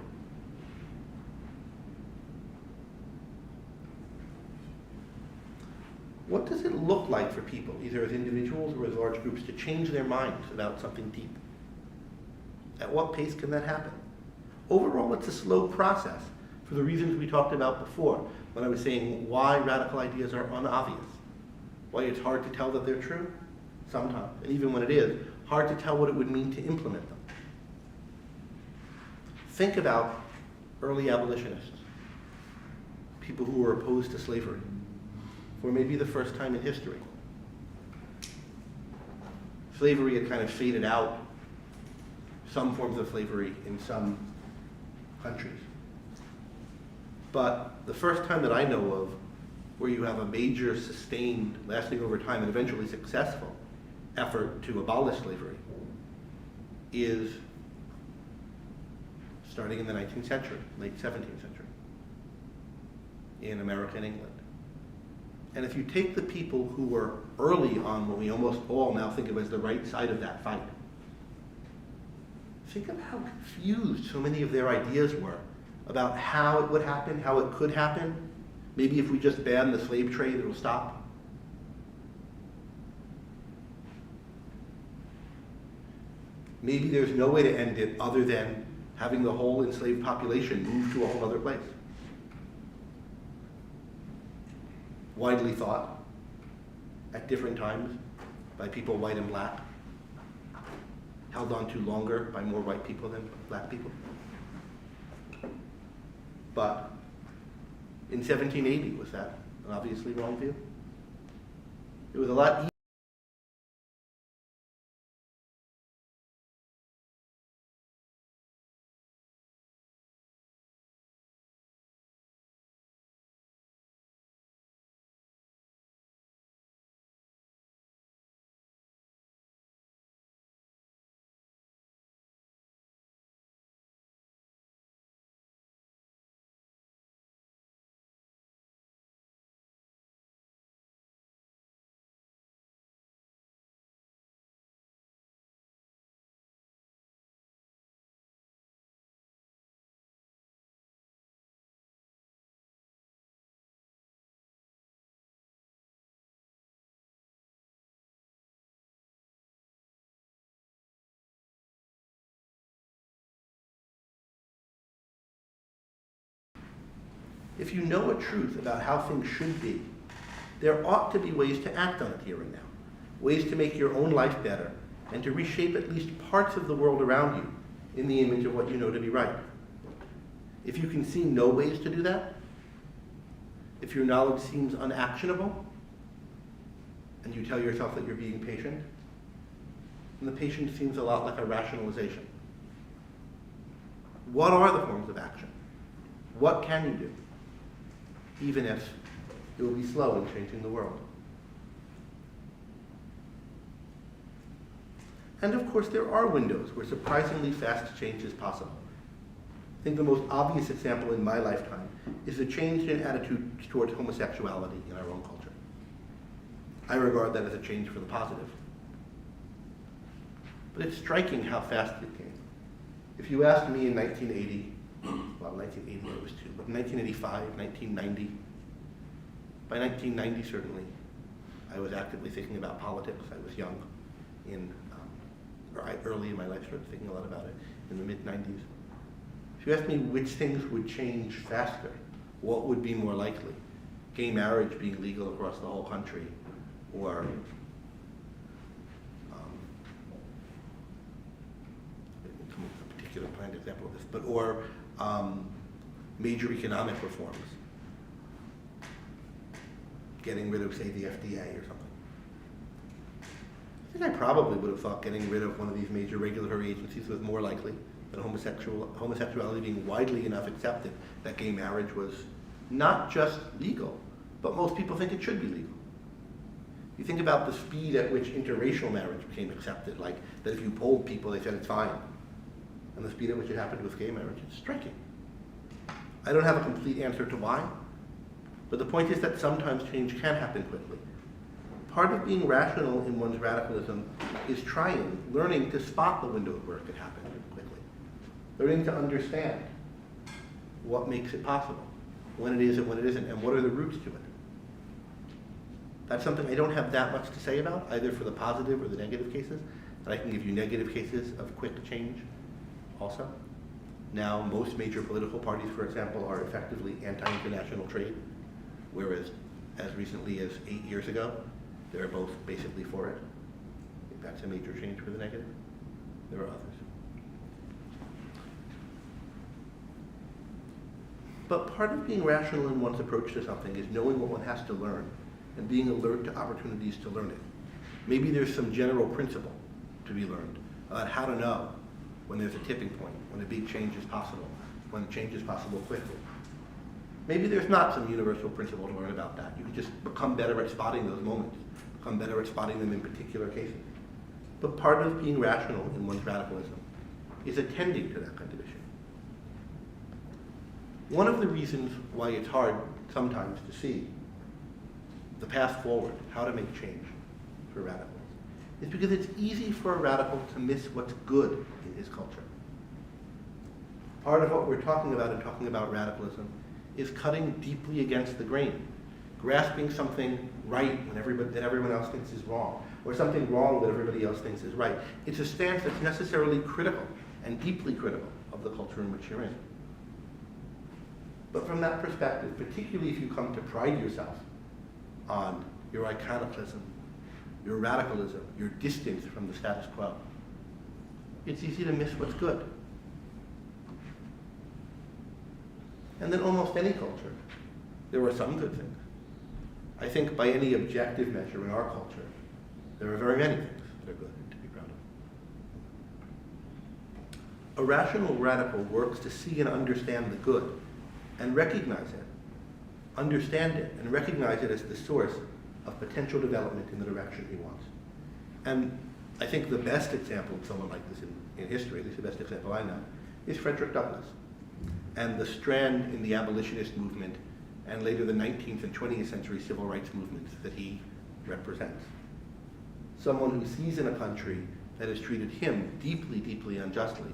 What does it look like for people, either as individuals or as large groups, to change their minds about something deep? At what pace can that happen? Overall, it's a slow process for the reasons we talked about before, when I was saying why radical ideas are unobvious, why it's hard to tell that they're true sometimes, and even when it is, hard to tell what it would mean to implement them. Think about early abolitionists, people who were opposed to slavery, for maybe the first time in history. Slavery had kind of faded out, some forms of slavery in some countries. But the first time that I know of where you have a major, sustained, lasting over time, and eventually successful effort to abolish slavery is starting in the 19th century, late 17th century, in America and England. And if you take the people who were early on what we almost all now think of as the right side of that fight, think of how confused so many of their ideas were about how it would happen, how it could happen. Maybe if we just ban the slave trade, it'll stop. Maybe there's no way to end it other than having the whole enslaved population move to a whole other place. Widely thought at different times by people white and black, held on to longer by more white people than black people. But in 1780, was that an obviously wrong view? It was a lot easier. If you know a truth about how things should be, there ought to be ways to act on it here and now, ways to make your own life better, and to reshape at least parts of the world around you in the image of what you know to be right. If you can see no ways to do that, if your knowledge seems unactionable, and you tell yourself that you're being patient, then the patience seems a lot like a rationalization. What are the forms of action? What can you do? Even if it will be slow in changing the world. And of course, there are windows where surprisingly fast change is possible. I think the most obvious example in my lifetime is the change in attitude towards homosexuality in our own culture. I regard that as a change for the positive. But it's striking how fast it came. If you asked me in 1980, well, 1980 I was two, but 1985, 1990, by 1990 certainly, I was actively thinking about politics. I was young, early in my life, started thinking a lot about it in the mid-90s. If you asked me which things would change faster, what would be more likely? Gay marriage being legal across the whole country, or a particular planned example of this, or major economic reforms. getting rid of, say, the FDA or something. I think I probably would have thought getting rid of one of these major regulatory agencies was more likely than homosexuality being widely enough accepted that gay marriage was not just legal, but most people think it should be legal. You think about the speed at which interracial marriage became accepted, like that if you polled people, they said it's fine. And the speed at which it happened with gay marriage, it's striking. I don't have a complete answer to why, but the point is that sometimes change can happen quickly. Part of being rational in one's radicalism is learning to spot the window where it could happen quickly. Learning to understand what makes it possible, when it is and when it isn't, and what are the roots to it. That's something I don't have that much to say about, either for the positive or the negative cases, and I can give you negative cases of quick change also. Now, most major political parties, for example, are effectively anti-international trade, whereas as recently as 8 years ago, they're both basically for it. I think that's a major change for the negative. There are others. But part of being rational in one's approach to something is knowing what one has to learn and being alert to opportunities to learn it. Maybe there's some general principle to be learned about how to know when there's a tipping point, when a big change is possible, when a change is possible quickly. Maybe there's not some universal principle to learn about that. You can just become better at spotting those moments, become better at spotting them in particular cases. But part of being rational in one's radicalism is attending to that kind of issue. One of the reasons why it's hard sometimes to see the path forward, how to make change for radicals, is because it's easy for a radical to miss what's good in his culture. Part of what we're talking about in talking about radicalism is cutting deeply against the grain, grasping something right when that everyone else thinks is wrong, or something wrong that everybody else thinks is right. It's a stance that's necessarily critical and deeply critical of the culture in which you're in. But from that perspective, particularly if you come to pride yourself on your iconoclasm, your radicalism, your distance from the status quo, it's easy to miss what's good. And in almost any culture, there are some good things. I think by any objective measure in our culture, there are very many things that are good and to be proud of. A rational radical works to see and understand the good and recognize it, understand it, and recognize it as the source of potential development in the direction he wants. And I think the best example of someone like this in history, at least the best example I know, is Frederick Douglass, and the strand in the abolitionist movement and later the 19th and 20th century civil rights movements that he represents. Someone who sees in a country that has treated him deeply, deeply unjustly,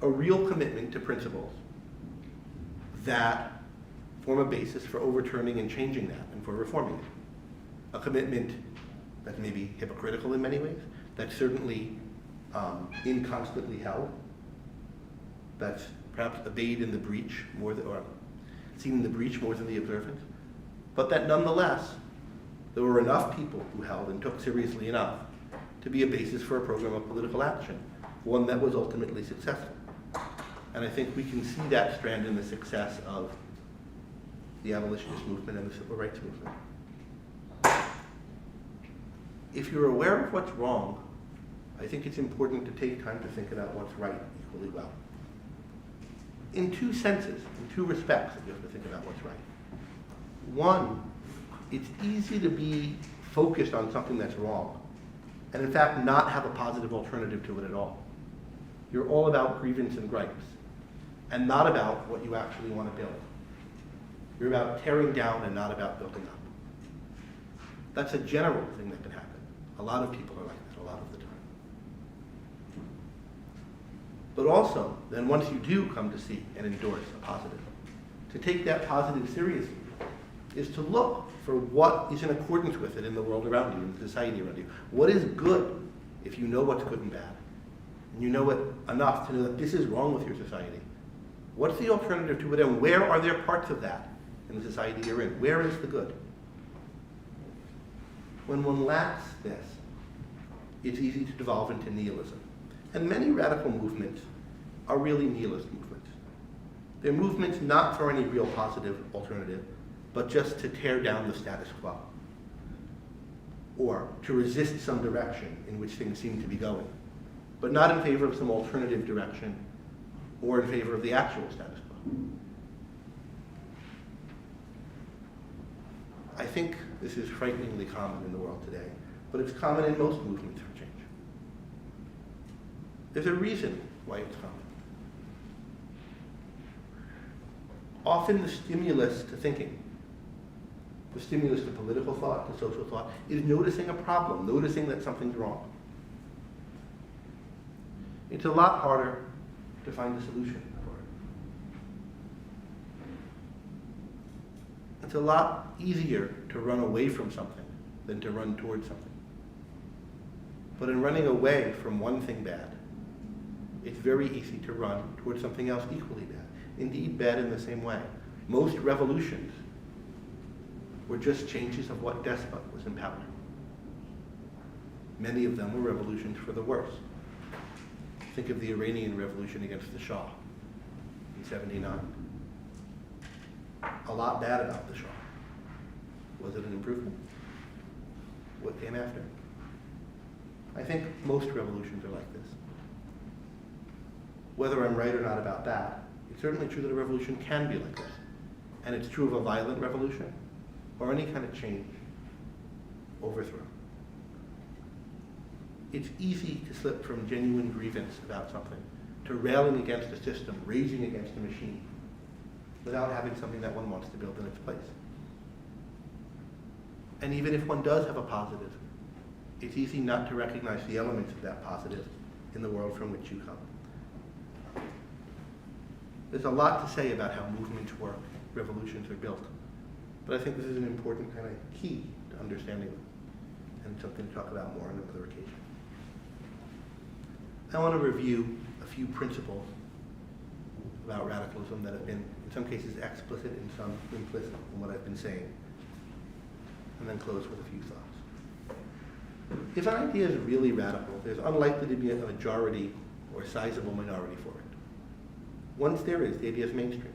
a real commitment to principles that form a basis for overturning and changing that and for reforming it. A commitment that's maybe hypocritical in many ways, that's certainly inconstantly held, that's perhaps obeyed in the breach more than, or seen in the breach more than the observance, but that nonetheless, there were enough people who held and took seriously enough to be a basis for a program of political action, one that was ultimately successful. And I think we can see that strand in the success of the abolitionist movement and the civil rights movement. If you're aware of what's wrong, I think it's important to take time to think about what's right equally well. In two senses, in two respects, you have to think about what's right. One, it's easy to be focused on something that's wrong, and in fact not have a positive alternative to it at all. You're all about grievance and gripes, and not about what you actually want to build. You're about tearing down and not about building up. That's a general thing that can happen. A lot of people are like that a lot of the time. But also, then once you do come to see and endorse a positive, to take that positive seriously is to look for what is in accordance with it in the world around you, in the society around you. What is good if you know what's good and bad? And you know it enough to know that this is wrong with your society. What's the alternative to it, and where are there parts of that in the society you're in? Where is the good? When one lacks this, it's easy to devolve into nihilism. And many radical movements are really nihilist movements. They're movements not for any real positive alternative, but just to tear down the status quo, or to resist some direction in which things seem to be going, but not in favor of some alternative direction or in favor of the actual status quo. I think this is frighteningly common in the world today, but it's common in most movements for change. There's a reason why it's common. Often the stimulus to thinking, the stimulus to political thought, to social thought, is noticing a problem, noticing that something's wrong. It's a lot harder to find a solution for it. It's a lot easier to run away from something than to run towards something. But in running away from one thing bad, it's very easy to run towards something else equally bad. Indeed, bad in the same way. Most revolutions were just changes of what despot was in power. Many of them were revolutions for the worse. Think of the Iranian Revolution against the Shah in '79. A lot bad about the Shah. Was it an improvement? What came after? I think most revolutions are like this. Whether I'm right or not about that, it's certainly true that a revolution can be like this. And it's true of a violent revolution or any kind of change, overthrow. It's easy to slip from genuine grievance about something to railing against a system, raging against a machine, without having something that one wants to build in its place. And even if one does have a positive, it's easy not to recognize the elements of that positive in the world from which you come. There's a lot to say about how movements work, revolutions are built, but I think this is an important kind of key to understanding them, and something to talk about more on another occasion. I want to review a few principles about radicalism that have been, in some cases, explicit and some implicit in what I've been saying, and then close with a few thoughts. If an idea is really radical, there's unlikely to be a majority or sizable minority for it. Once there is, the idea is mainstream.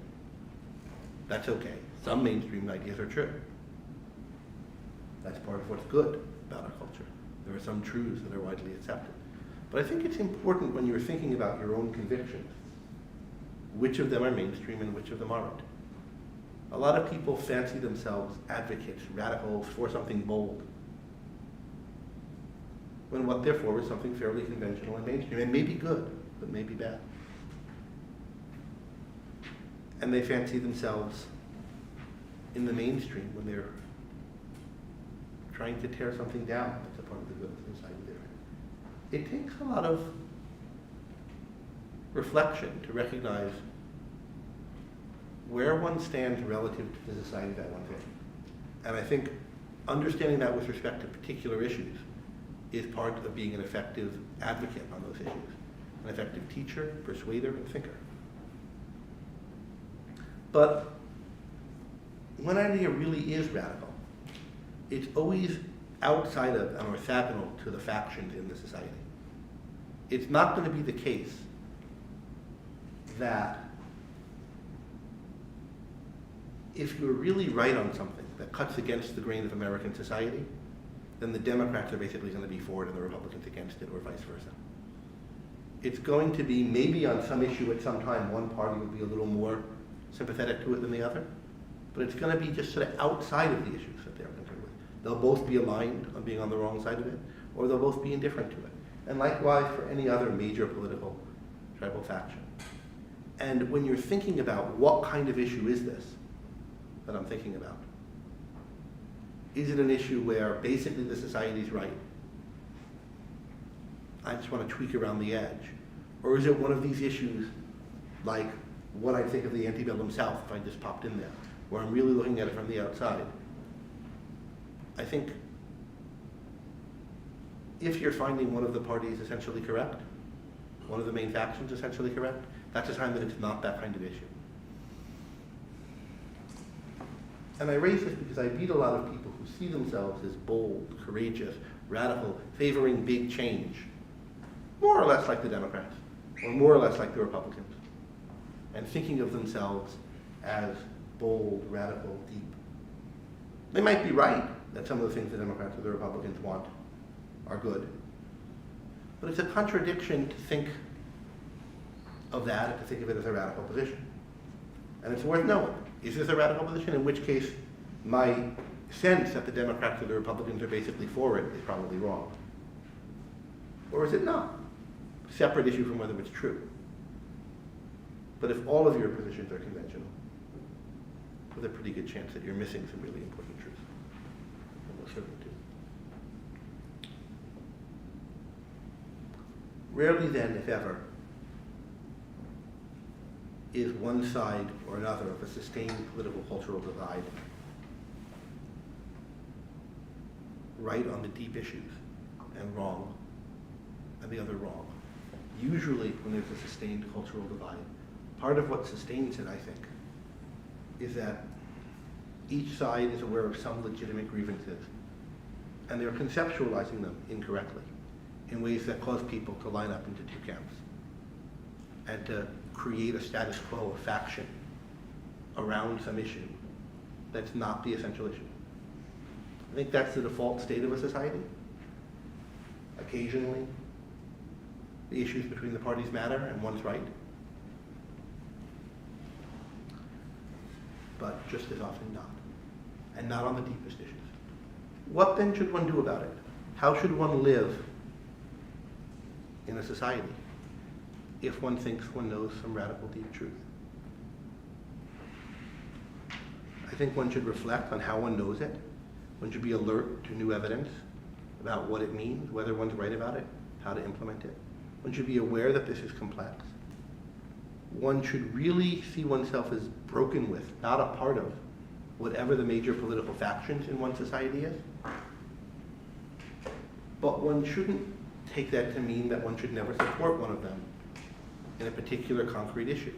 That's okay. Some mainstream ideas are true. That's part of what's good about our culture. There are some truths that are widely accepted. But I think it's important when you're thinking about your own convictions, which of them are mainstream and which of them aren't. A lot of people fancy themselves advocates, radicals, for something bold, when what they're for is something fairly conventional and mainstream, and maybe good, but maybe bad. And they fancy themselves in the mainstream when they're trying to tear something down that's a part of the good of society they're in. It takes a lot of reflection to recognize where one stands relative to the society that one's in. And I think understanding that with respect to particular issues is part of being an effective advocate on those issues, an effective teacher, persuader, and thinker. But when an idea really is radical, it's always outside of and orthogonal to the factions in the society. It's not going to be the case that if you're really right on something that cuts against the grain of American society, then the Democrats are basically going to be for it and the Republicans against it, or vice versa. It's going to be maybe on some issue at some time, one party will be a little more sympathetic to it than the other, but it's going to be just sort of outside of the issues that they're concerned with. They'll both be aligned on being on the wrong side of it, or they'll both be indifferent to it. And likewise for any other major political tribal faction. And when you're thinking about what kind of issue is this that I'm thinking about, is it an issue where basically the society's right? I just want to tweak around the edge. Or is it one of these issues like what I think of the antebellum South if I just popped in there, where I'm really looking at it from the outside? I think if you're finding one of the parties essentially correct, one of the main factions essentially correct, that's a sign that it's not that kind of issue. And I raise this because I meet a lot of people who see themselves as bold, courageous, radical, favoring big change, more or less like the Democrats, or more or less like the Republicans, and thinking of themselves as bold, radical, deep. They might be right that some of the things the Democrats or the Republicans want are good. But it's a contradiction to think of that and to think of it as a radical position. And it's worth knowing. Is this a radical position? In which case, my sense that the Democrats or the Republicans are basically for it is probably wrong. Or is it not? Separate issue from whether it's true. But if all of your positions are conventional, there's a pretty good chance that you're missing some really important truths. Almost certainly do. Rarely then, if ever, is one side or another of a sustained political cultural divide right on the deep issues and wrong, and the other wrong. Usually when there's a sustained cultural divide, part of what sustains it, I think, is that each side is aware of some legitimate grievances, and they're conceptualizing them incorrectly in ways that cause people to line up into two camps and to create a status quo of faction around some issue that's not the essential issue. I think that's the default state of a society. Occasionally, the issues between the parties matter and one's right. But just as often not. And not on the deepest issues. What then should one do about it? How should one live in a society if one thinks one knows some radical deep truth? I think one should reflect on how one knows it. One should be alert to new evidence about what it means, whether one's right about it, how to implement it. One should be aware that this is complex. One should really see oneself as broken with, not a part of, whatever the major political factions in one society is. But one shouldn't take that to mean that one should never support one of them in a particular concrete issue.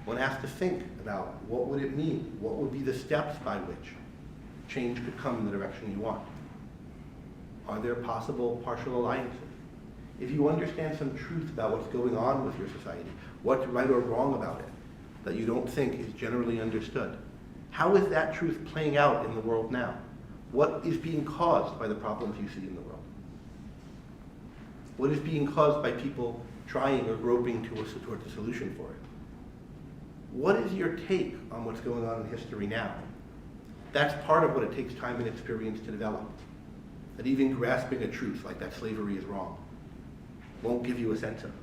One has to think about what would it mean, what would be the steps by which change could come in the direction you want. Are there possible partial alliances? If you understand some truth about what's going on with your society, what's right or wrong about it, that you don't think is generally understood, how is that truth playing out in the world now? What is being caused by the problems you see in the world? What is being caused by people trying or groping towards a solution for it? What is your take on what's going on in history now? That's part of what it takes time and experience to develop. That even grasping a truth like that slavery is wrong won't give you a sense of it.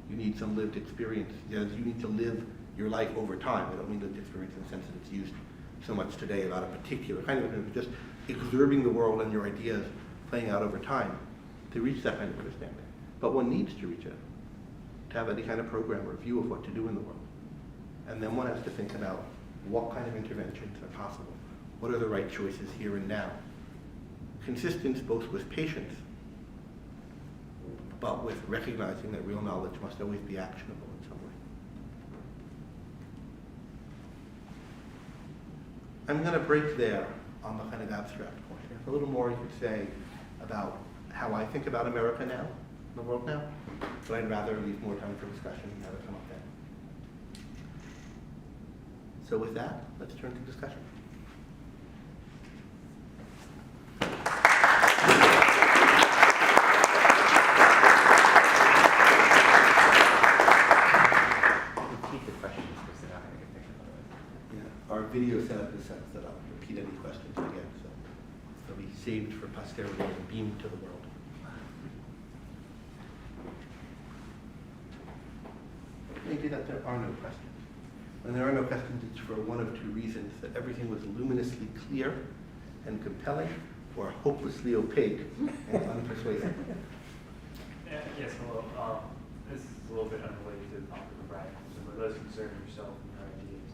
You need some lived experience. You need to live your life over time. I don't mean lived experience in the sense that it's used so much today about a particular kind of thing, but just observing the world and your ideas playing out over time to reach that kind of understanding. But one needs to reach it, to have any kind of program or view of what to do in the world. And then one has to think about what kind of interventions are possible. What are the right choices here and now? Consistence both with patience, but with recognizing that real knowledge must always be actionable in some way. I'm going to break there on the kind of abstract point. There's a little more you could say about how I think about America now, the world now, but I'd rather leave more time for discussion and have it come up then. So with that, let's turn to discussion. Our video setup is set that I'll repeat any questions again, so they'll be saved for posterity and beamed to the world. Maybe that there are no questions. When there are no questions, it's for one of two reasons: that everything was luminously clear and compelling, or hopelessly opaque and unpersuasive. Yes, hello. This is a little bit unrelated to the topic of radicalism, but does concern yourself and your ideas.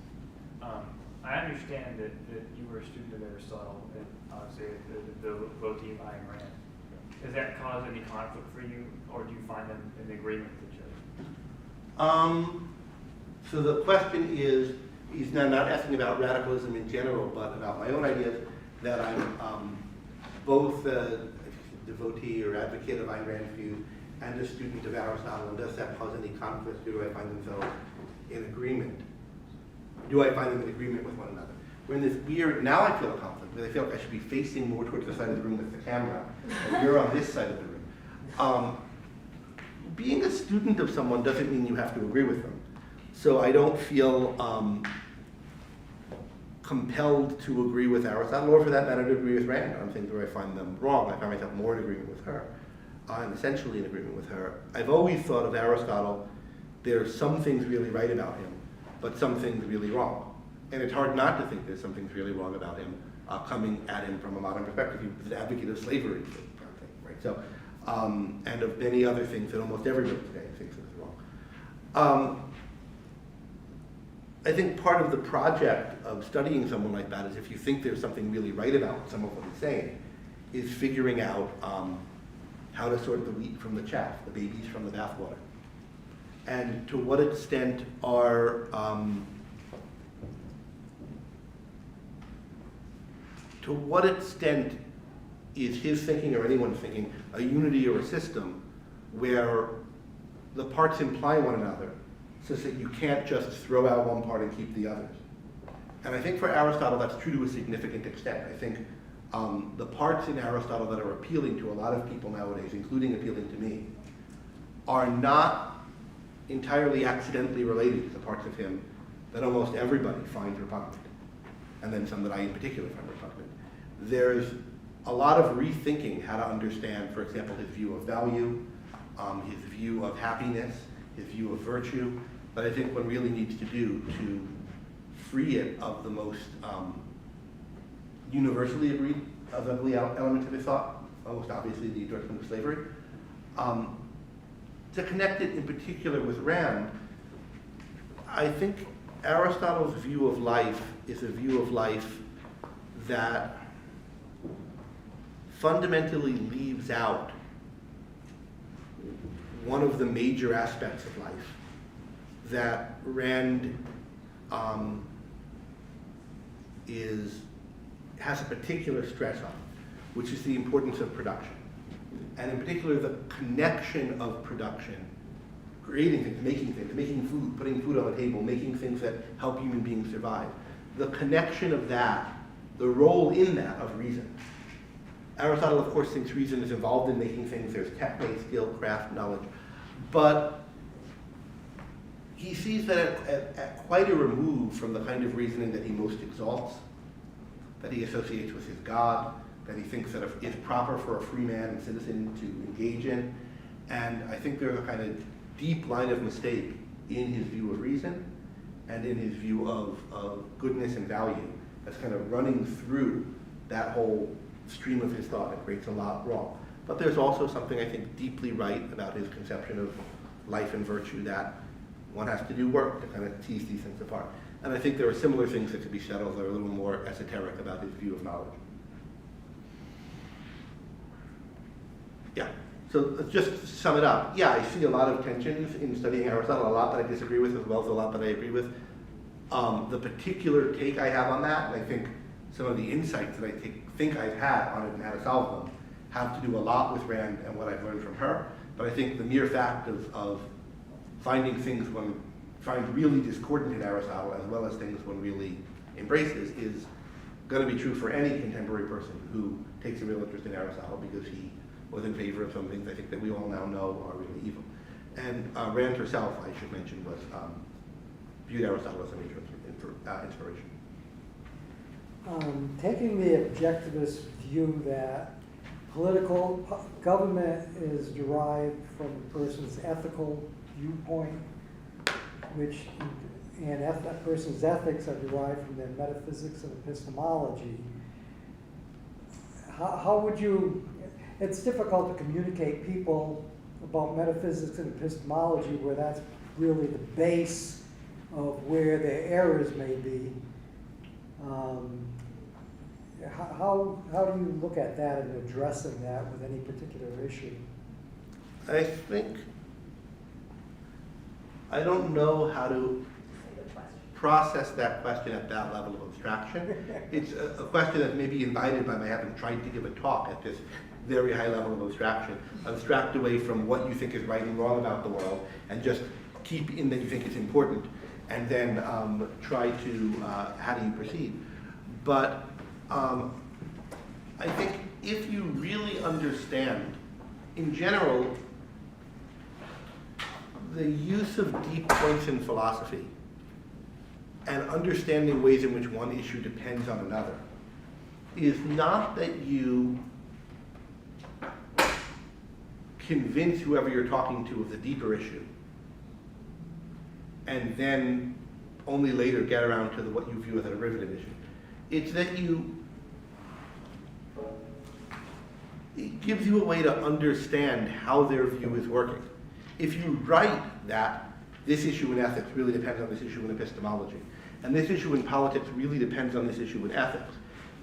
I understand that you were a student of Aristotle and obviously the devotee of Ayn Rand. Does that cause any conflict for you, or do you find them in agreement with each other? So the question is, he's now not asking about radicalism in general, but about my own ideas, that I'm both a devotee or advocate of Ayn Rand's views and a student of Aristotle, and does that cause any conflict? Do I find themselves in agreement? Do I find them in agreement with one another? we're in this weird, now I feel a conflict, because I feel like I should be facing more towards the side of the room with the camera, and you're on this side of the room. Being a student of someone doesn't mean you have to agree with them. So I don't feel compelled to agree with Aristotle, or for that matter to agree with Rand on things where I find them wrong. I find myself more in agreement with her. I'm essentially in agreement with her. I've always thought of Aristotle, there's some things really right about him, but some things really wrong. And it's hard not to think there's some things really wrong about him, coming at him from a modern perspective. He was an advocate of slavery, right? So, and of many other things that almost everybody today thinks is wrong. I think part of the project of studying someone like that is if you think there's something really right about some of what he's saying, is figuring out how to sort the wheat from the chaff, the babies from the bathwater. And to what extent are, is his thinking or anyone's thinking a unity or a system where the parts imply one another so that you can't just throw out one part and keep the others? And I think for Aristotle that's true to a significant extent. I think the parts in Aristotle that are appealing to a lot of people nowadays, including appealing to me, are not entirely accidentally related to the parts of him that almost everybody finds repugnant, and then some that I in particular find repugnant. There's a lot of rethinking how to understand, for example, his view of value, his view of happiness, his view of virtue, that I think one really needs to do to free it of the most universally agreed of ugly elements of his thought, most obviously the endorsement of slavery. To connect it in particular with Rand, I think Aristotle's view of life is a view of life that fundamentally leaves out one of the major aspects of life that Rand has a particular stress on, which is the importance of production. And in particular, the connection of production, creating things, making food, putting food on the table, making things that help human beings survive. The connection of that, the role in that of reason. Aristotle, of course, thinks reason is involved in making things. There's technique, skill, craft, knowledge. But he sees that at quite a remove from the kind of reasoning that he most exalts, that he associates with his God, that he thinks that is proper for a free man and citizen to engage in. And I think there's a kind of deep line of mistake in his view of reason and in his view of goodness and value that's kind of running through that whole stream of his thought that creates a lot wrong. But there's also something I think deeply right about his conception of life and virtue, that one has to do work to kind of tease these things apart. And I think there are similar things that could be said, although a little more esoteric, about his view of knowledge. Yeah, so let's just sum it up. Yeah, I see a lot of tensions in studying Aristotle, a lot that I disagree with as well as a lot that I agree with. The particular take I have on that, and I think some of the insights that I think I've had on it and how to solve them, have to do a lot with Rand and what I've learned from her. But I think the mere fact of finding things one finds really discordant in Aristotle, as well as things one really embraces, is going to be true for any contemporary person who takes a real interest in Aristotle, because he was in favor of some things I think that we all now know are really evil. And Rand herself, I should mention, was viewed Aristotle as a major inspiration. Taking the objectivist view that government is derived from a person's ethical viewpoint, and that person's ethics are derived from their metaphysics and epistemology, how would you, it's difficult to communicate people about metaphysics and epistemology where that's really the base of where their errors may be. How do you look at that and addressing that with any particular issue? I think, I don't know how to process that question at that level of abstraction. It's a question that may be invited by my having tried to give a talk at this very high level of abstraction. Abstract away from what you think is right and wrong about the world, and just keep in that you think it's important, and then try to, how do you proceed? But I think if you really understand, in general, the use of deep points in philosophy and understanding ways in which one issue depends on another is not that you convince whoever you're talking to of the deeper issue and then only later get around to what you view as a derivative issue. It's that it gives you a way to understand how their view is working. If you write that this issue in ethics really depends on this issue in epistemology, and this issue in politics really depends on this issue in ethics,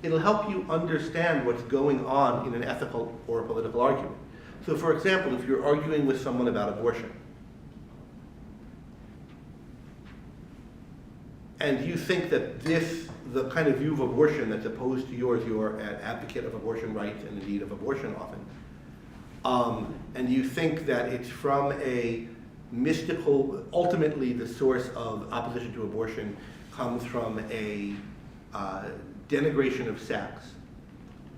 it'll help you understand what's going on in an ethical or a political argument. So for example, if you're arguing with someone about abortion, and you think that the kind of view of abortion that's opposed to yours, you're an advocate of abortion rights and indeed of abortion often, and you think that it's from a mystical, ultimately the source of opposition to abortion comes from a denigration of sex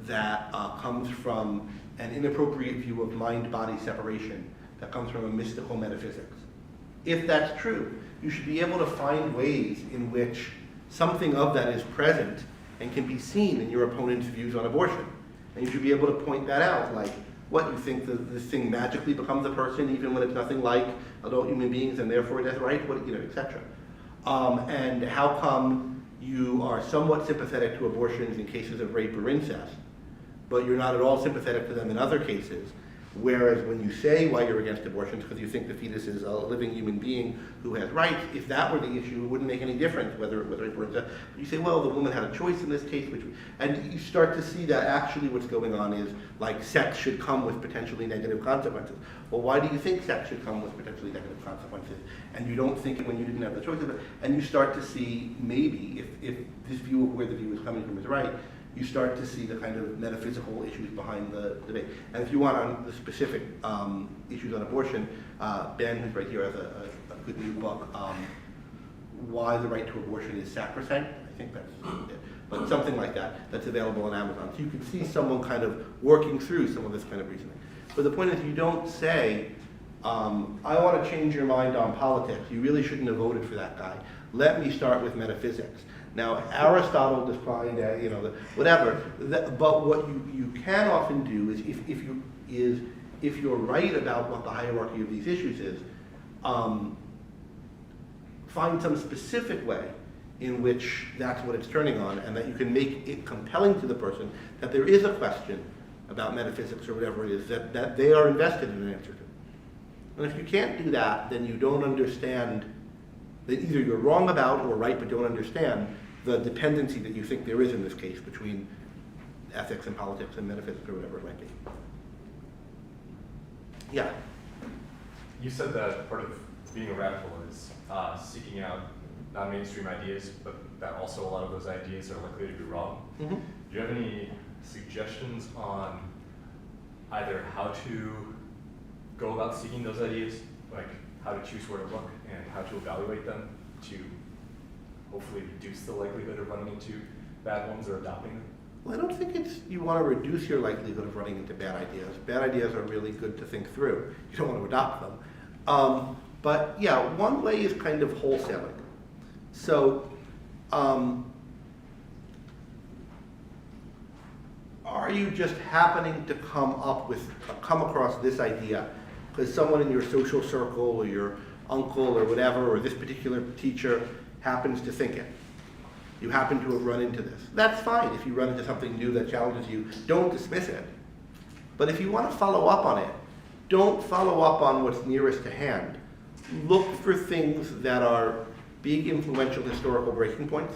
that comes from an inappropriate view of mind-body separation that comes from a mystical metaphysics. If that's true, you should be able to find ways in which something of that is present and can be seen in your opponent's views on abortion. And you should be able to point that out, like, what, you think that this thing magically becomes a person even when it's nothing like adult human beings and therefore it has rights, what, etc. And how come you are somewhat sympathetic to abortions in cases of rape or incest, but you're not at all sympathetic to them in other cases, whereas when you say why you're against abortions because you think the fetus is a living human being who has rights, if that were the issue, it wouldn't make any difference whether it were incest. You say, well, the woman had a choice in this case, and you start to see that actually what's going on is, like, sex should come with potentially negative consequences. Well, why do you think sex should come with potentially negative consequences? And you don't think it when you didn't have the choice of it, and you start to see, maybe, if this view of where the view is coming from is right, you start to see the kind of metaphysical issues behind the debate. And if you want on the specific issues on abortion, Ben, who's right here, has a good new book, Why the Right to Abortion is Sacrosanct. I think that's it. But something like that, that's available on Amazon. So you can see someone kind of working through some of this kind of reasoning. But the point is, you don't say, I want to change your mind on politics. You really shouldn't have voted for that guy. Let me start with metaphysics. Now, Aristotle defined, whatever. But what you can often do is, if you're right about what the hierarchy of these issues is, find some specific way in which that's what it's turning on, and that you can make it compelling to the person that there is a question about metaphysics or whatever it is that they are invested in an answer to. And if you can't do that, then you don't understand that either you're wrong about or right but don't understand the dependency that you think there is in this case between ethics and politics and metaphysics or whatever it might be. Yeah? You said that part of being a radical is seeking out non-mainstream ideas, but that also a lot of those ideas are likely to be wrong. Mm-hmm. Do you have any suggestions on either how to go about seeking those ideas, like how to choose where to look and how to evaluate them to hopefully reduce the likelihood of running into bad ones or adopting them? Well, I don't think you want to reduce your likelihood of running into bad ideas. Bad ideas are really good to think through. You don't want to adopt them. But yeah, one way is kind of wholesaling. So, are you just happening to come across this idea because someone in your social circle or your uncle or whatever, or this particular teacher happens to think it? You happen to have run into this. That's fine if you run into something new that challenges you. Don't dismiss it. But if you want to follow up on it, don't follow up on what's nearest to hand. Look for things that are big influential historical breaking points.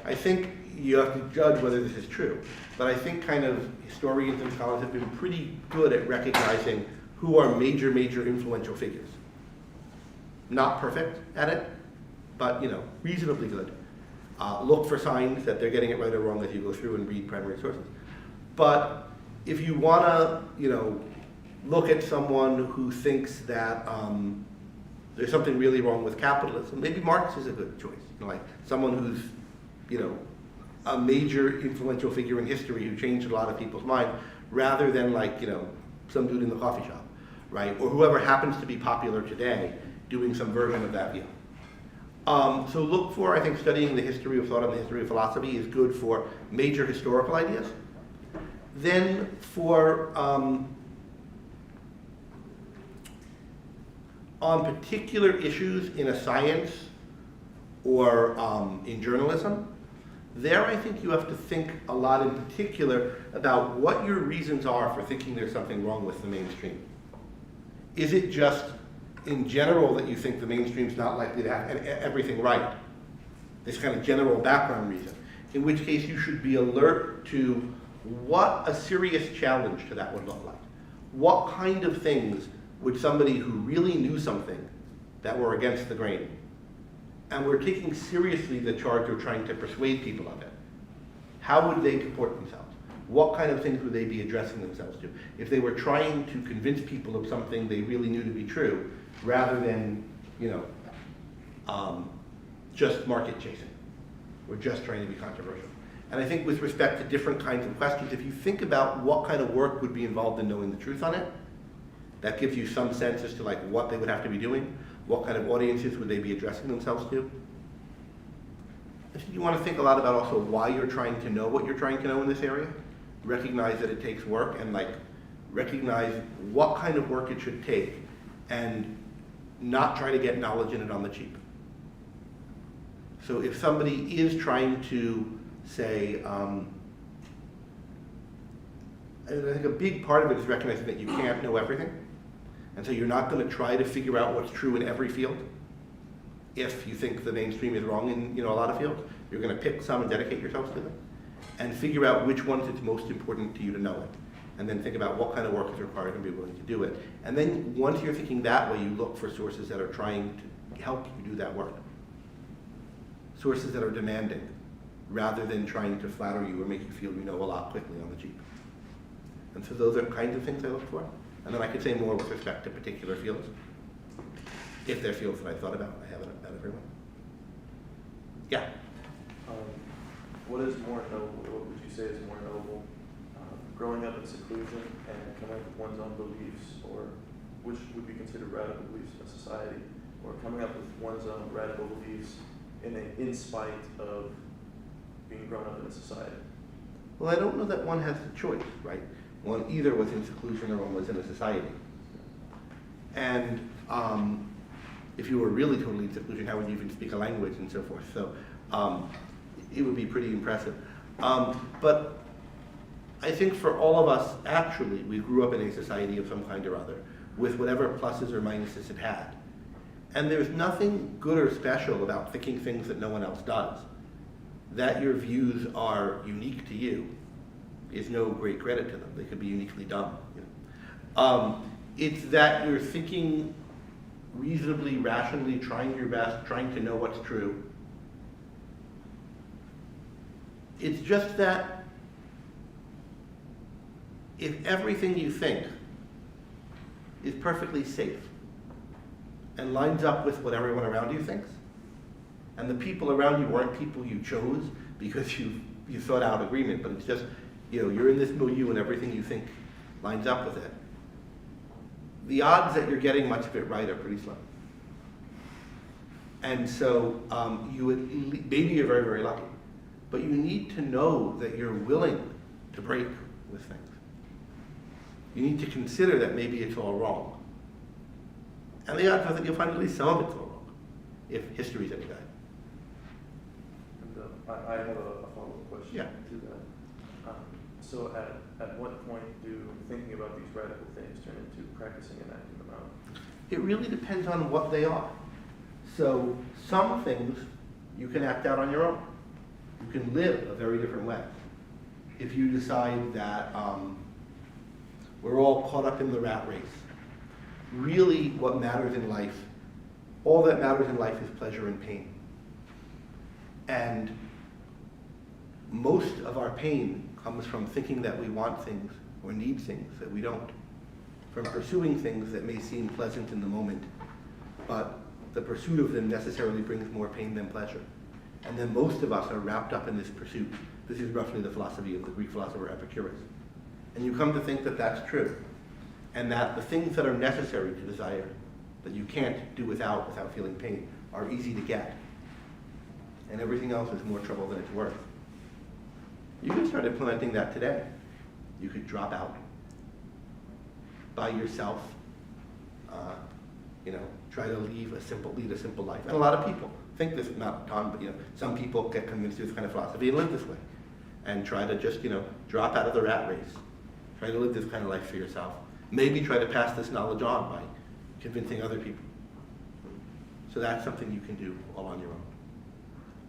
I think you have to judge whether this is true, but I think kind of historians and scholars have been pretty good at recognizing who are major influential figures. Not perfect at it, but reasonably good. Look for signs that they're getting it right or wrong as you go through and read primary sources. But if you want to, look at someone who thinks that there's something really wrong with capitalism, maybe Marx is a good choice. Like someone who's, a major influential figure in history who changed a lot of people's minds, rather than like, some dude in the coffee shop, right? Or whoever happens to be popular today doing some version of that view. So look for, I think, studying the history of thought and the history of philosophy is good for major historical ideas. Then for, on particular issues in a science or in journalism, there I think you have to think a lot in particular about what your reasons are for thinking there's something wrong with the mainstream. Is it just in general that you think the mainstream's not likely to have everything right? This kind of general background reason. In which case you should be alert to what a serious challenge to that would look like. What kind of things would somebody who really knew something that were against the grain, and were taking seriously the charge of trying to persuade people of it, how would they comport themselves? What kind of things would they be addressing themselves to? If they were trying to convince people of something they really knew to be true, rather than, just market chasing, or just trying to be controversial. And I think with respect to different kinds of questions, if you think about what kind of work would be involved in knowing the truth on it, that gives you some sense as to like what they would have to be doing, what kind of audiences would they be addressing themselves to. I think you want to think a lot about also why you're trying to know what you're trying to know in this area. Recognize that it takes work, and like recognize what kind of work it should take, and not try to get knowledge in it on the cheap. So if somebody is trying to say, I think a big part of it is recognizing that you can't know everything. And so you're not going to try to figure out what's true in every field. If you think the mainstream is wrong in a lot of fields, you're going to pick some and dedicate yourselves to them, and figure out which ones it's most important to you to know it. And then think about what kind of work is required and be willing to do it. And then once you're thinking that way, you look for sources that are trying to help you do that work. Sources that are demanding, rather than trying to flatter you or make you feel you know a lot quickly on the cheap. And so those are kinds of things I look for. And then I could say more with respect to particular fields. If they're fields that I thought about, I haven't about everyone. Yeah? What is more noble, what would you say is more noble? Growing up in seclusion and coming up with one's own beliefs, or which would be considered radical beliefs in a society, or coming up with one's own radical beliefs in spite of being grown up in a society? Well, I don't know that one has the choice, right? One either was in seclusion or one was in a society. And if you were really totally in seclusion, how would you even speak a language and so forth? So it would be pretty impressive. But I think for all of us, actually, we grew up in a society of some kind or other, with whatever pluses or minuses it had. And there's nothing good or special about thinking things that no one else does. That your views are unique to you is no great credit to them. They could be uniquely dumb. It's that you're thinking reasonably, rationally, trying your best, trying to know what's true. It's just that if everything you think is perfectly safe and lines up with what everyone around you thinks, and the people around you weren't people you chose because you sought out agreement, but it's just, you're in this milieu and everything you think lines up with it, the odds that you're getting much of it right are pretty slim. And so maybe you're very, very lucky, but you need to know that you're willing to break with things. You need to consider that maybe it's all wrong. And the odds are that you'll find at least some of it's all wrong, if history's any guide. And I have a follow-up question to that. So at what point do thinking about these radical things turn into practicing and acting them out? It really depends on what they are. So some things you can act out on your own. You can live a very different way. If you decide that we're all caught up in the rat race, really what matters in life, all that matters in life is pleasure and pain. And most of our pain comes from thinking that we want things or need things that we don't, from pursuing things that may seem pleasant in the moment, but the pursuit of them necessarily brings more pain than pleasure. And then most of us are wrapped up in this pursuit this is roughly the philosophy of the Greek philosopher Epicurus. And you come to think that that's true, and that the things that are necessary to desire, that you can't do without feeling pain, are easy to get. And everything else is more trouble than it's worth. You can start implementing that today. You could drop out by yourself, try to lead a simple life. And a lot of people think this, not Tom, but some people get convinced of this kind of philosophy and live this way. And try to just, drop out of the rat race. Try to live this kind of life for yourself. Maybe try to pass this knowledge on by convincing other people. So that's something you can do all on your own.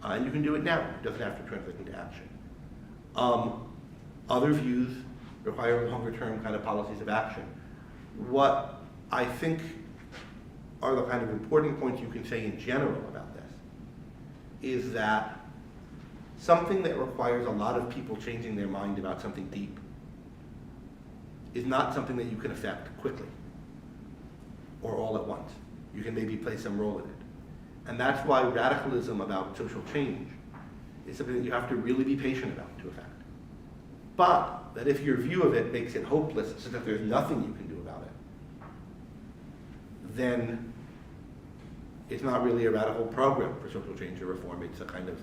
And you can do it now. It doesn't have to translate into action. Other views require longer-term kind of policies of action. What I think are the kind of important points you can say in general about this is that something that requires a lot of people changing their mind about something deep is not something that you can affect quickly or all at once. You can maybe play some role in it. And that's why radicalism about social change is something that you have to really be patient about to affect. But that if your view of it makes it hopeless, so that there's nothing you can do about it, then it's not really a radical program for social change or reform. It's a kind of,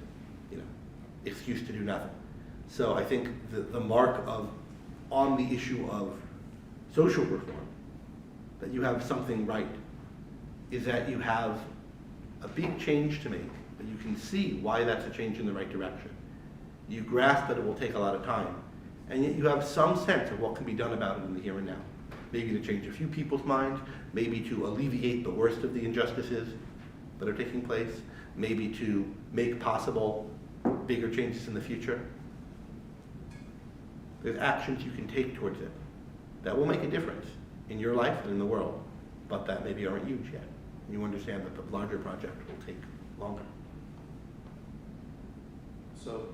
excuse to do nothing. So I think the mark on the issue of social reform, that you have something right, is that you have a big change to make, but you can see why that's a change in the right direction. You grasp that it will take a lot of time, and yet you have some sense of what can be done about it in the here and now. Maybe to change a few people's minds, maybe to alleviate the worst of the injustices that are taking place, maybe to make possible bigger changes in the future. There's actions you can take towards it that will make a difference in your life and in the world, but that maybe aren't huge yet. And you understand that the larger project will take longer. So,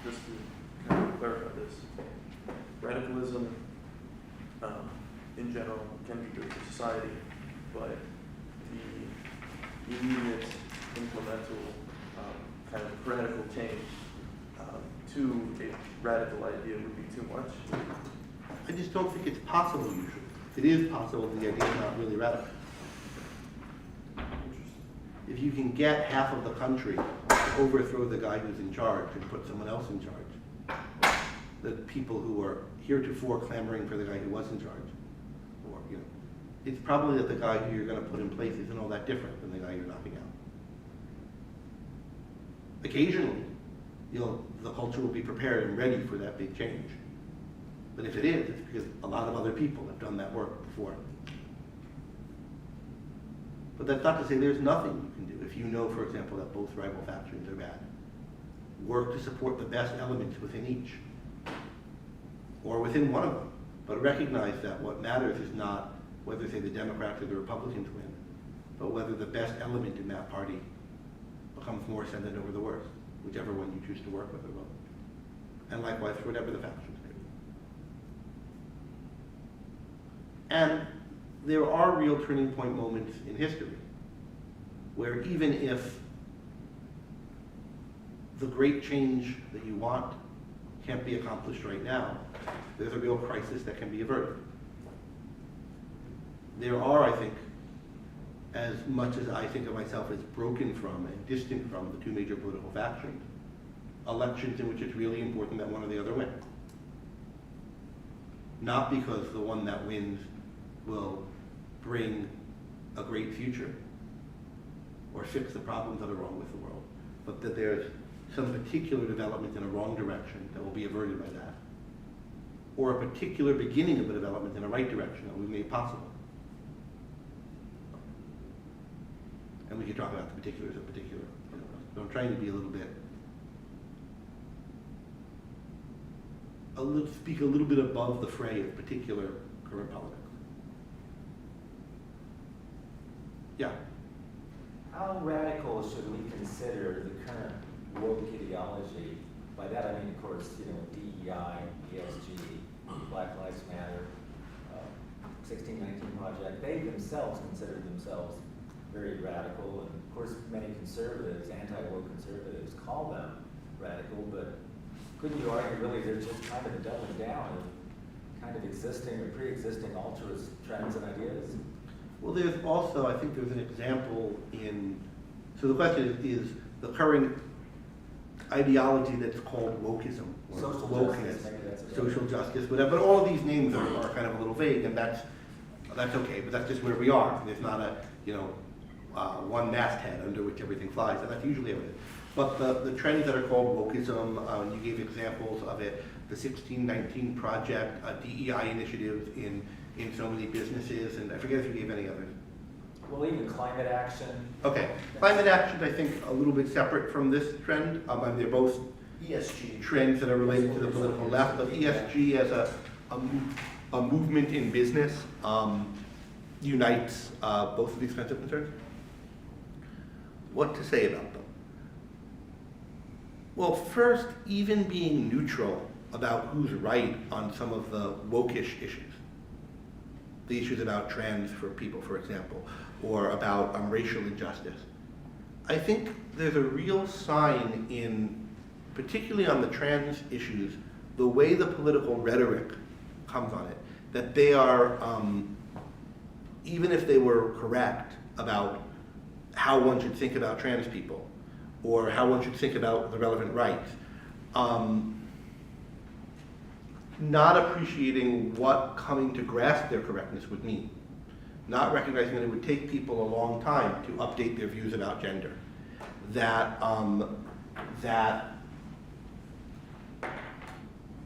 just to kind of clarify this, radicalism in general can be good for society, but the immediate implemental kind of radical change to a radical idea would be too much. I just don't think it's possible usually. It is possible, the idea is not really radical. If you can get half of the country to overthrow the guy who's in charge and put someone else in charge, the people who are heretofore clamoring for the guy who was in charge, or it's probably that the guy who you're going to put in place isn't all that different than the guy you're knocking out. Occasionally, the culture will be prepared and ready for that big change. But if it is, it's because a lot of other people have done that work before. But that's not to say there's nothing you can do. If you know, for example, that both rival factions are bad, work to support the best elements within each, or within one of them. But recognize that what matters is not whether, say, the Democrats or the Republicans win, but whether the best element in that party becomes more ascendant over the worst, whichever one you choose to work with or vote. And likewise for whatever the factions may be. And there are real turning point moments in history where even if the great change that you want can't be accomplished right now, there's a real crisis that can be averted. There are, I think, as much as I think of myself as broken from and distant from the two major political factions, elections in which it's really important that one or the other win. Not because the one that wins will bring a great future or fix the problems that are wrong with the world, but that there's some particular development in a wrong direction that will be averted by that, or a particular beginning of a development in a right direction that will be made possible. And we can talk about the particulars of particular. So I'm trying to be speak a little bit above the fray of particular current politics. Yeah. How radical should we consider the current woke ideology? By that I mean, of course, DEI, ESG, Black Lives Matter, 1619 Project. They themselves consider themselves very radical, and of course many conservatives, anti-woke conservatives, call them radical, but couldn't you argue really there's just kind of a doubling down of kind of existing or pre-existing altruist trends and ideas? Well, there's also, I think there's an example in, so the question is the current ideology that's called wokeism. Or Social wokeness, justice, maybe that's a social justice, whatever. But all of these names are kind of a little vague, and that's okay, but that's just where we are. There's not a, one masthead under which everything flies, and that's usually everything. But the trends that are called wokeism, you gave examples of it, the 1619 Project, DEI initiatives in so many businesses, and I forget if you gave any others. Well, even climate action. Okay, climate action, I think, a little bit separate from this trend. And they're both ESG. trends that are related to the political left, but ESG as a movement in business unites both of these kinds of concerns. What to say about them? Well, first, even being neutral about who's right on some of the wokish issues, the issues about trans for people, for example, or about racial injustice. I think there's a real sign in, particularly on the trans issues, the way the political rhetoric comes on it, that they are, even if they were correct about how one should think about trans people, or how one should think about the relevant rights, not appreciating what coming to grasp their correctness would mean. Not recognizing that it would take people a long time to update their views about gender.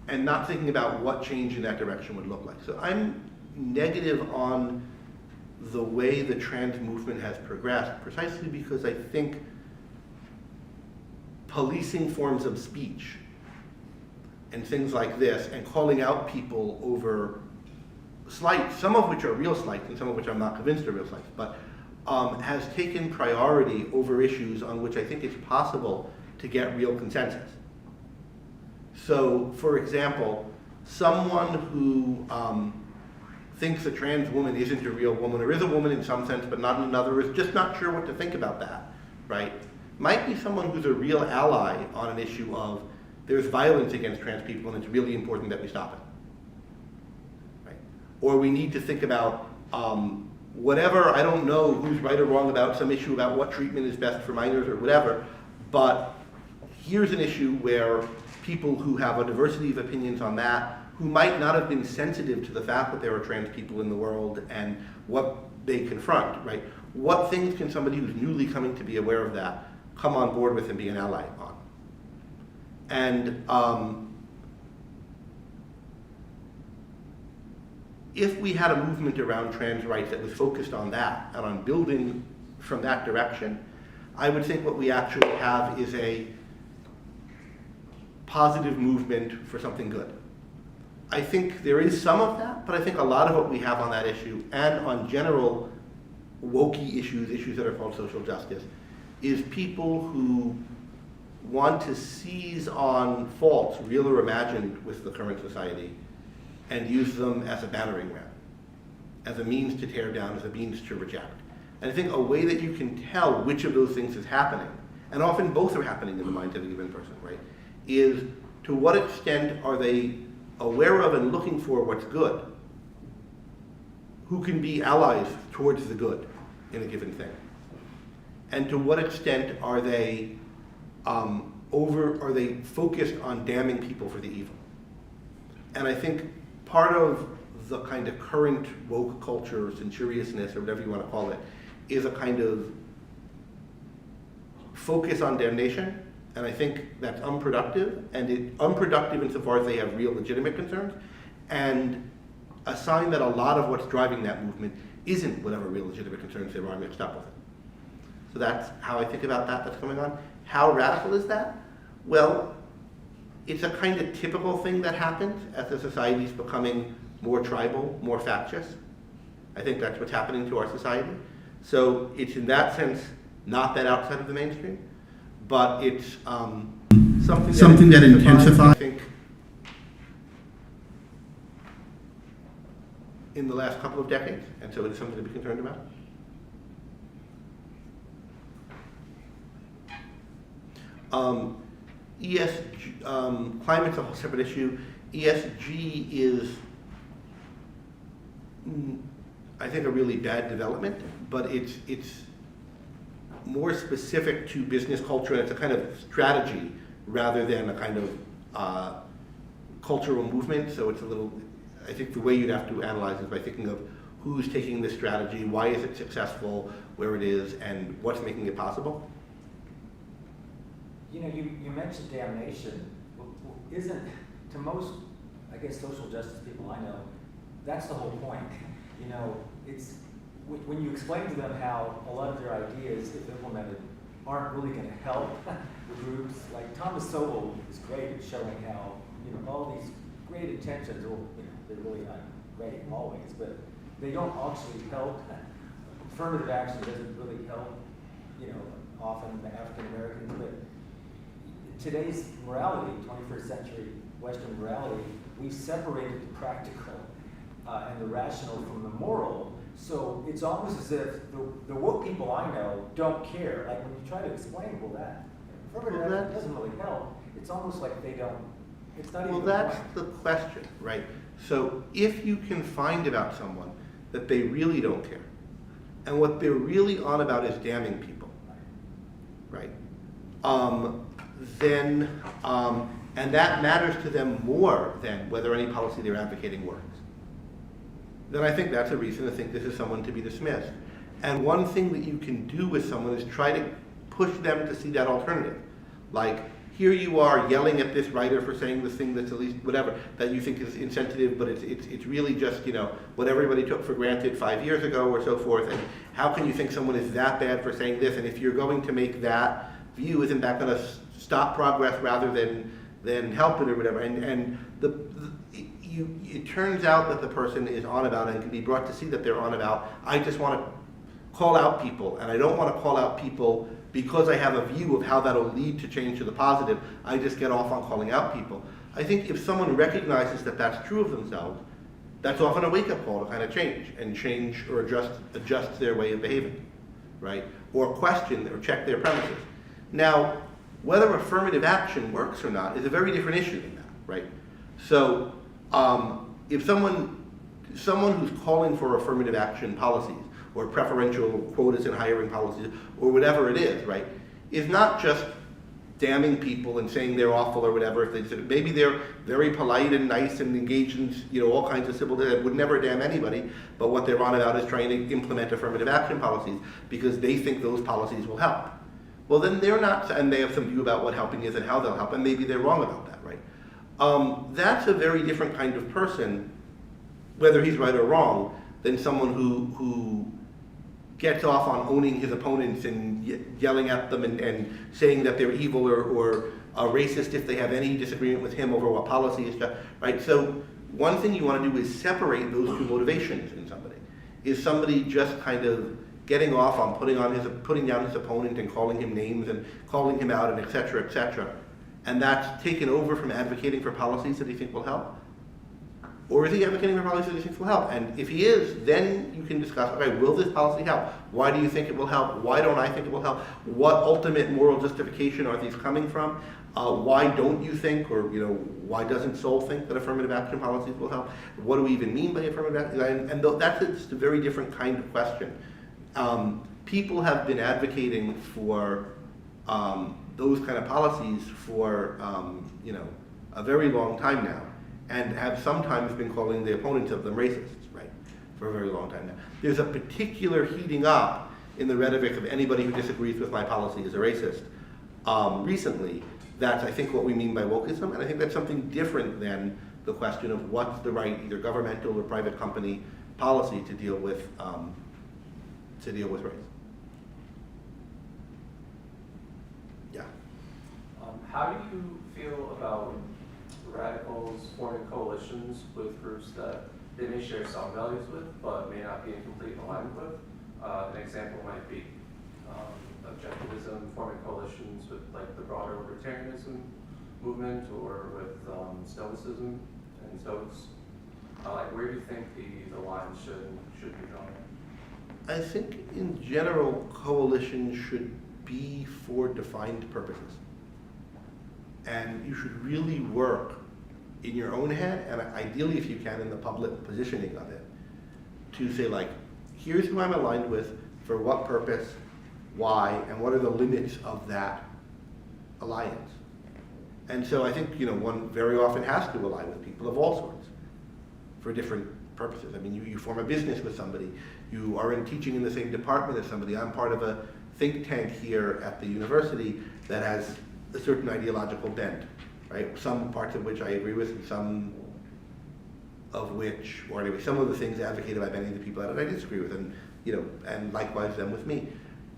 And not thinking about what change in that direction would look like. So I'm negative on the way the trans movement has progressed, precisely because I think policing forms of speech and things like this, and calling out people over slights, some of which are real slights and some of which I'm not convinced are real slights, but has taken priority over issues on which I think it's possible to get real consensus. So, for example, someone who thinks a trans woman isn't a real woman, or is a woman in some sense but not in another, is just not sure what to think about that, right? Might be someone who's a real ally on an issue of there's violence against trans people and it's really important that we stop it, right? Or we need to think about whatever, I don't know who's right or wrong about some issue about what treatment is best for minors or whatever, but here's an issue where people who have a diversity of opinions on that, who might not have been sensitive to the fact that there are trans people in the world and what they confront, right? What things can somebody who's newly coming to be aware of that come on board with and be an ally on? And if we had a movement around trans rights that was focused on that and on building from that direction, I would think what we actually have is a positive movement for something good. I think there is some of that, but I think a lot of what we have on that issue and on general wokey issues that are called social justice, is people who want to seize on faults, real or imagined, with the current society and use them as a battering ram, as a means to tear down, as a means to reject. And I think a way that you can tell which of those things is happening, and often both are happening in the mind of a given person, right, is to what extent are they aware of and looking for what's good, who can be allies towards the good in a given thing, and to what extent are they focused on damning people for the evil. And I think part of the kind of current woke culture, or censoriousness, or whatever you want to call it, is a kind of focus on damnation, and I think that's unproductive, and unproductive insofar as they have real legitimate concerns, and a sign that a lot of what's driving that movement isn't whatever real legitimate concerns they are mixed up with it. So that's how I think about that's going on. How radical is that? Well, it's a kind of typical thing that happens as the society is becoming more tribal, more factious. I think that's what's happening to our society. So it's in that sense not that outside of the mainstream, but it's something that intensifies, I think, in the last couple of decades, and so it's something to be concerned about. ESG, climate's a whole separate issue. ESG is, I think, a really bad development, but it's more specific to business culture, and it's a kind of strategy rather than a kind of cultural movement. So it's a little, I think the way you'd have to analyze it by thinking of who's taking this strategy, why is it successful, where it is, and what's making it possible. You know, you mentioned damnation. Isn't, to most, I guess, social justice people I know, that's the whole point. You know, it's, when you explain to them how a lot of their ideas, if implemented, aren't really going to help the groups, like Thomas Sowell is great at showing how, you know, all these great intentions, well, you know, they're really not great always, but they don't actually help. Affirmative action doesn't really help, you know, often the African Americans, but today's morality, 21st century Western morality, we've separated the practical and the rational from the moral. So it's almost as if the woke people I know don't care. Like when you try to explain, well, that affirmative action doesn't really help. It's almost like they don't. It's not even. Well, that's the question, right? So if you can find about someone that they really don't care, and what they're really on about is damning people, right? Then, and that matters to them more than whether any policy they're advocating works, then I think that's a reason to think this is someone to be dismissed. And one thing that you can do with someone is try to push them to see that alternative. Like, here you are yelling at this writer for saying this thing that's at least whatever, that you think is insensitive, but it's really just, you know, what everybody took for granted 5 years ago or so forth, and how can you think someone is that bad for saying this? And if you're going to make that view, isn't that going to stop progress rather than help it or whatever? And it turns out that the person is on about and can be brought to see that they're on about, I just want to call out people, and I don't want to call out people because I have a view of how that'll lead to change to the positive. I just get off on calling out people. I think if someone recognizes that that's true of themselves, that's often a wake-up call to kind of change or adjust their way of behaving, right? Or question or check their premises. Now, whether affirmative action works or not is a very different issue than that, right? So if someone who's calling for affirmative action policies or preferential quotas in hiring policies or whatever it is, right, is not just damning people and saying they're awful or whatever. If they, maybe they're very polite and nice and engaged in, you know, all kinds of civil, that would never damn anybody, but what they're on about is trying to implement affirmative action policies because they think those policies will help. Well, then they're not, and they have some view about what helping is and how they'll help, and maybe they're wrong about that, right? That's a very different kind of person, whether he's right or wrong, than someone who gets off on owning his opponents and yelling at them and saying that they're evil or racist if they have any disagreement with him over what policy is, right? So one thing you want to do is separate those two motivations in somebody. Is somebody just kind of getting off on putting down his opponent and calling him names and calling him out and et cetera, and that's taken over from advocating for policies that he thinks will help? Or is he advocating for policies that he thinks will help? And if he is, then you can discuss, okay, will this policy help? Why do you think it will help? Why don't I think it will help? What ultimate moral justification are these coming from? Why don't you think, or you know, why doesn't Sol think that affirmative action policies will help? What do we even mean by affirmative action? And that's just a very different kind of question. People have been advocating for those kind of policies for you know, a very long time now, and have sometimes been calling the opponents of them racists, right, for a very long time now. There's a particular heating up in the rhetoric of anybody who disagrees with my policy is a racist recently. That's, I think, what we mean by wokeism, and I think that's something different than the question of what's the right, either governmental or private company policy to deal with race. Yeah. How do you feel about radicals forming coalitions with groups that they may share some values with, but may not be in complete alignment with? An example might be Objectivism forming coalitions with like the broader libertarianism movement, or with Stoicism and Stoics. Like, where do you think the lines should be drawn? I think in general, coalitions should be for defined purposes. And you should really work in your own head, and ideally, if you can, in the public positioning of it, to say, like, here's who I'm aligned with, for what purpose, why, and what are the limits of that alliance. And so I think, one very often has to align with people of all sorts for different purposes. I mean, you form a business with somebody, you are teaching in the same department as somebody. I'm part of a think tank here at the university that has a certain ideological bent, right? Some parts of which I agree with, and some of which, or anyway, some of the things advocated by many of the people that I disagree with, and and likewise them with me.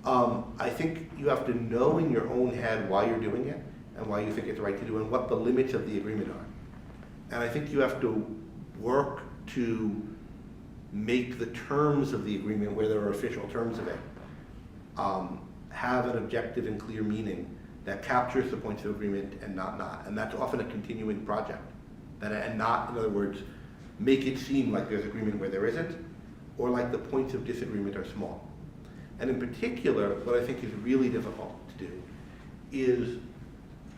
I think you have to know in your own head why you're doing it, and why you think it's right to do, and what the limits of the agreement are. And I think you have to work to make the terms of the agreement, where there are official terms of it, have an objective and clear meaning that captures the points of agreement and not. And that's often a continuing project. And not, in other words, make it seem like there's agreement where there isn't, or like the points of disagreement are small. And in particular, what I think is really difficult to do is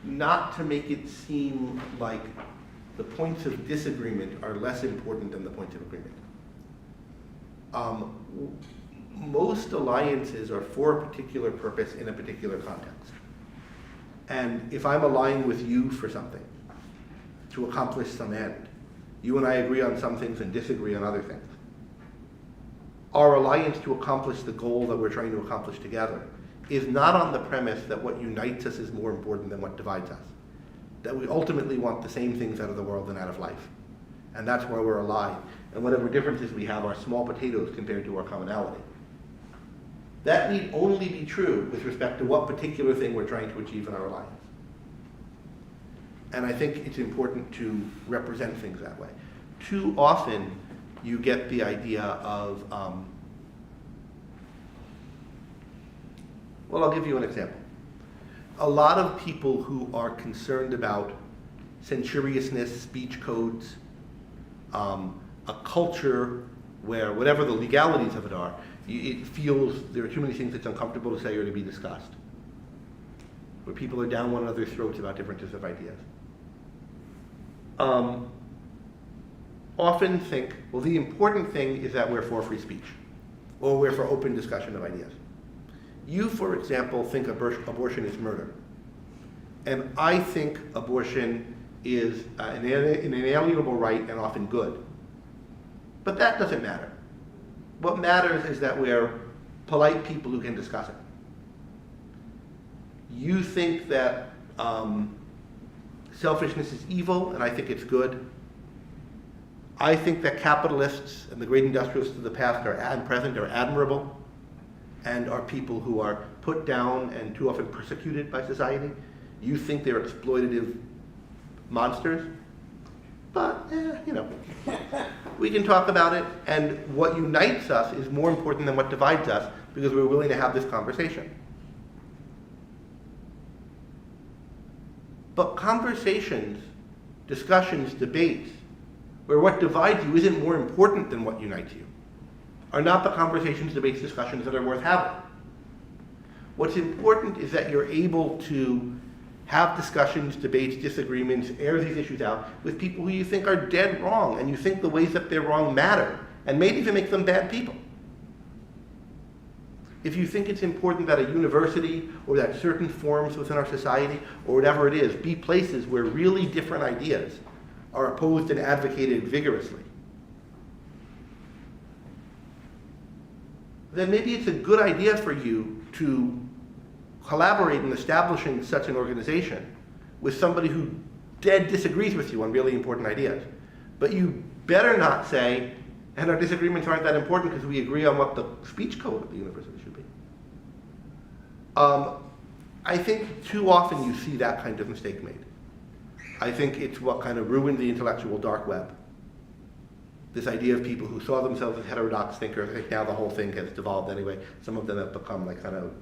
not to make it seem like the points of disagreement are less important than the points of agreement. Most alliances are for a particular purpose in a particular context. And if I'm aligned with you for something, to accomplish some end, you and I agree on some things and disagree on other things. Our alliance to accomplish the goal that we're trying to accomplish together is not on the premise that what unites us is more important than what divides us. That we ultimately want the same things out of the world and out of life. And that's why we're aligned. And whatever differences we have are small potatoes compared to our commonality. That need only be true with respect to what particular thing we're trying to achieve in our alliance. And I think it's important to represent things that way. Too often, you get the idea of, well, I'll give you an example. A lot of people who are concerned about censoriousness, speech codes, a culture where whatever the legalities of it are, it feels there are too many things that's uncomfortable to say or to be discussed. Where people are down one another's throats about differences of ideas. Often think, well, the important thing is that we're for free speech, or we're for open discussion of ideas. You, for example, think abortion is murder. And I think abortion is an inalienable right and often good. But that doesn't matter. What matters is that we're polite people who can discuss it. You think that selfishness is evil, and I think it's good. I think that capitalists and the great industrialists of the past and present are admirable, and are people who are put down and too often persecuted by society. You think they're exploitative monsters, but we can talk about it, and what unites us is more important than what divides us, because we're willing to have this conversation. But conversations, discussions, debates, where what divides you isn't more important than what unites you, are not the conversations, debates, discussions that are worth having. What's important is that you're able to have discussions, debates, disagreements, air these issues out with people who you think are dead wrong, and you think the ways that they're wrong matter, and maybe even make them bad people. If you think it's important that a university or that certain forums within our society or whatever it is be places where really different ideas are opposed and advocated vigorously, then maybe it's a good idea for you to collaborate in establishing such an organization with somebody who dead disagrees with you on really important ideas. But you better not say, and our disagreements aren't that important because we agree on what the speech code of the university should be. I think too often you see that kind of mistake made. I think it's what kind of ruined the intellectual dark web. This idea of people who saw themselves as heterodox thinkers. I think now the whole thing has devolved anyway. Some of them have become like kind of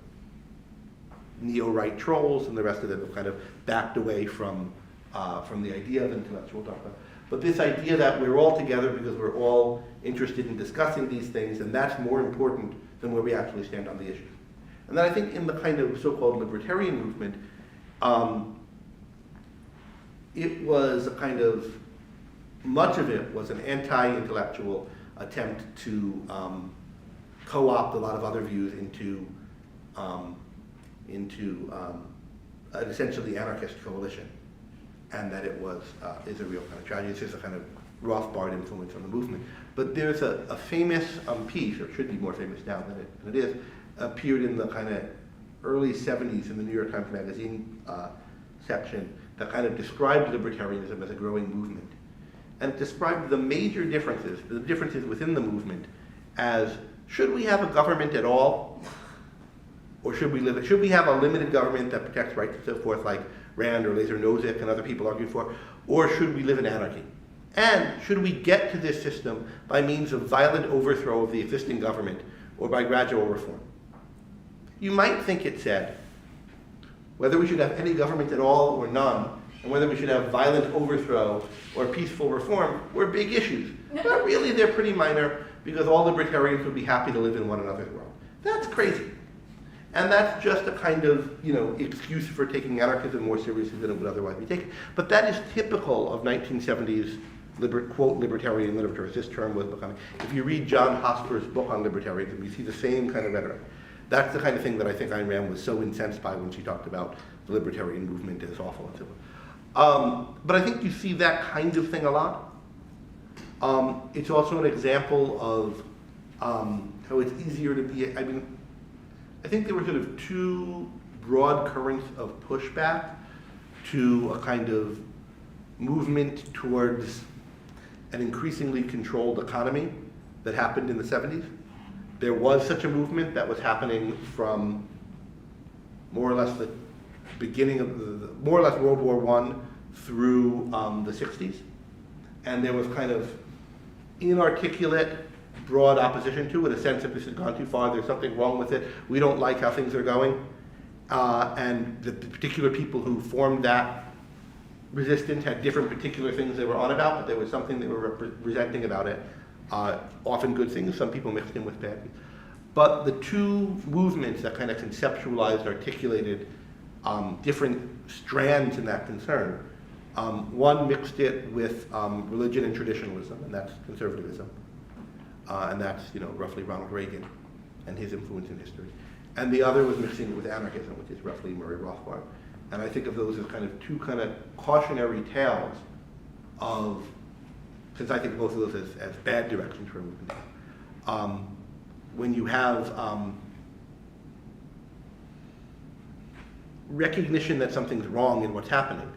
neo-right trolls, and the rest of them have kind of backed away from the idea of intellectual dark web. But this idea that we're all together because we're all interested in discussing these things, and that's more important than where we actually stand on the issues. And then I think in the kind of so-called libertarian movement, it was a kind of, much of it was an anti-intellectual attempt to co-opt a lot of other views into an essentially anarchist coalition, and that it was is a real kind of tragedy. It's just a kind of Rothbard influence on the movement. But there's a famous piece, or should be more famous now than it is, appeared in the kind of early 70s in the New York Times Magazine section that kind of described libertarianism as a growing movement. And it described the major differences, the differences within the movement, as should we have a government at all? Or should we have a limited government that protects rights and so forth, like Rand or Laser Nozick and other people argued for? Or should we live in anarchy? And should we get to this system by means of violent overthrow of the existing government or by gradual reform? You might think it said whether we should have any government at all or none, and whether we should have violent overthrow or peaceful reform were big issues. But really they're pretty minor, because all libertarians would be happy to live in one another's world. That's crazy. And that's just a kind of, excuse for taking anarchism more seriously than it would otherwise be taken. But that is typical of 1970s quote libertarian literature, as this term was becoming. If you read John Hosper's book on libertarianism, you see the same kind of rhetoric. That's the kind of thing that I think Ayn Rand was so incensed by when she talked about the libertarian movement as awful and so on. But I think you see that kind of thing a lot. It's also an example of how it's easier to be, I think there were sort of two broad currents of pushback to a kind of movement towards an increasingly controlled economy that happened in the 70s. There was such a movement that was happening from more or less the beginning of more or less World War I through the 60s. And there was kind of inarticulate, broad opposition to it, a sense that this has gone too far, there's something wrong with it, we don't like how things are going. And the particular people who formed that resistance had different particular things they were on about, but there was something they were resenting about it. Often good things, some people mixed in with bad things. But the two movements that kind of conceptualized, articulated different strands in that concern, one mixed it with religion and traditionalism, and that's conservatism. And that's, roughly Ronald Reagan and his influence in history. And the other was mixing it with anarchism, which is roughly Murray Rothbard. And I think of those as kind of two kind of cautionary tales of, since I think both of those as bad directions for a movement. When you have recognition that something's wrong in what's happening,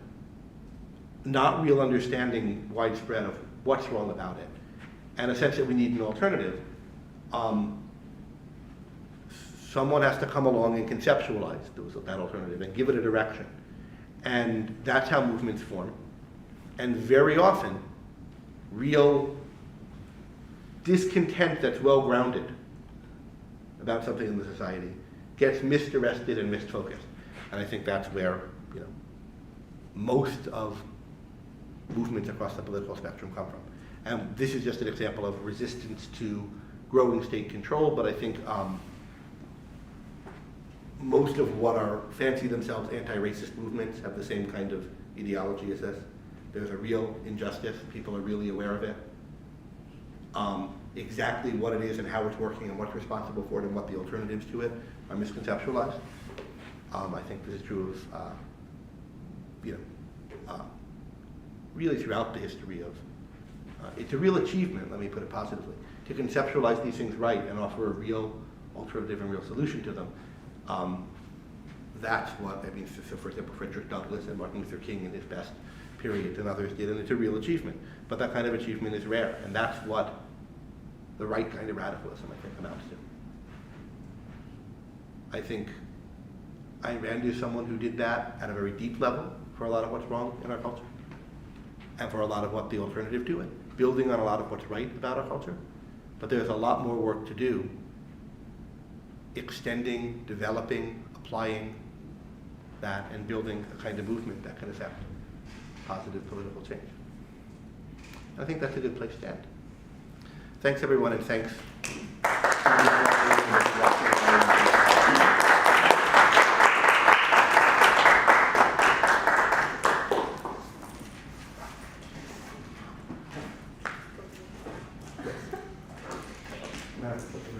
not real understanding widespread of what's wrong about it, and a sense that we need an alternative, someone has to come along and conceptualize that alternative and give it a direction. And that's how movements form. And very often, real discontent that's well-grounded about something in the society gets misdirected and misfocused. And I think that's where, most of movements across the political spectrum come from. And this is just an example of resistance to growing state control, but I think most of what are fancy themselves anti-racist movements have the same kind of ideology as this. There's a real injustice, people are really aware of it. Exactly what it is and how it's working and what's responsible for it and what the alternatives to it are misconceptualized. I think this is true of, really throughout the history of, it's a real achievement, let me put it positively, to conceptualize these things right and offer a real alternative and real solution to them. That's what, so for example, Frederick Douglass and Martin Luther King in his best period and others did, and it's a real achievement. But that kind of achievement is rare, and that's what the right kind of radicalism, I think, amounts to. I think Ayn Rand is someone who did that at a very deep level for a lot of what's wrong in our culture, and for a lot of what the alternative to it, building on a lot of what's right about our culture. But there's a lot more work to do extending, developing, applying that, and building a kind of movement that can affect positive political change. I think that's a good place to end. Thanks everyone, and thanks.